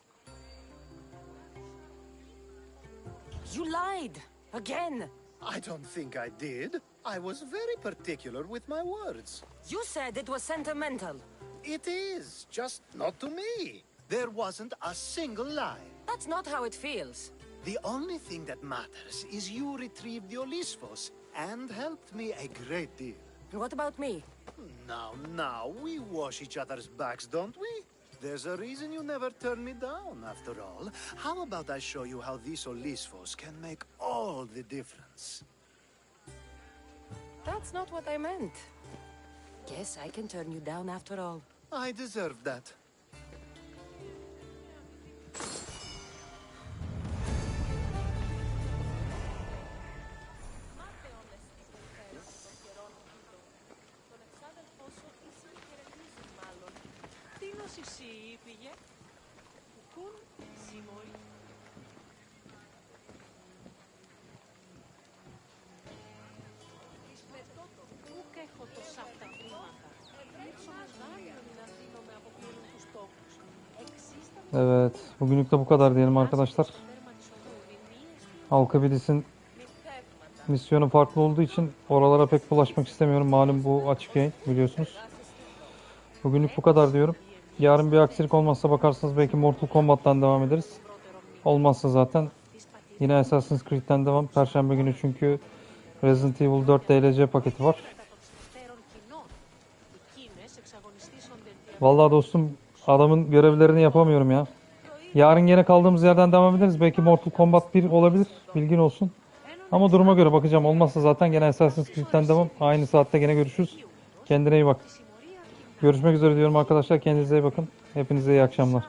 You lied. Again. I don't think I did. I was very particular with my words. You said it was sentimental. It is, just not to me. There wasn't a single lie. That's not how it feels. The only thing that matters is you retrieved the Olisfos and helped me a great deal. What about me? Now, we wash each other's backs, don't we? There's a reason you never turn me down, after all. How about I show you how these Olisfos can make all the difference? That's not what I meant. Guess I can turn you down after all. I deserve that. Evet, bugünlük de bu kadar diyelim arkadaşlar. Alkabidis'in misyonu farklı olduğu için oralara pek bulaşmak istemiyorum. Malum bu açık yayın, biliyorsunuz. Bugünlük bu kadar diyorum. Yarın bir aksilik olmazsa bakarsanız belki Mortal Kombat'tan devam ederiz. Olmazsa zaten yine Assassin Creed'den devam. Perşembe günü çünkü Resident Evil 4 DLC paketi var. Vallahi dostum, adamın görevlerini yapamıyorum ya. Yarın yine kaldığımız yerden devam ederiz. Belki Mortal Kombat 1 olabilir. Bilgin olsun. Ama duruma göre bakacağım. Olmazsa zaten gene Assassin's Creed'den devam. Aynı saatte gene görüşürüz. Kendine iyi bak. Görüşmek üzere diyorum arkadaşlar. Kendinize iyi bakın. Hepinize iyi akşamlar.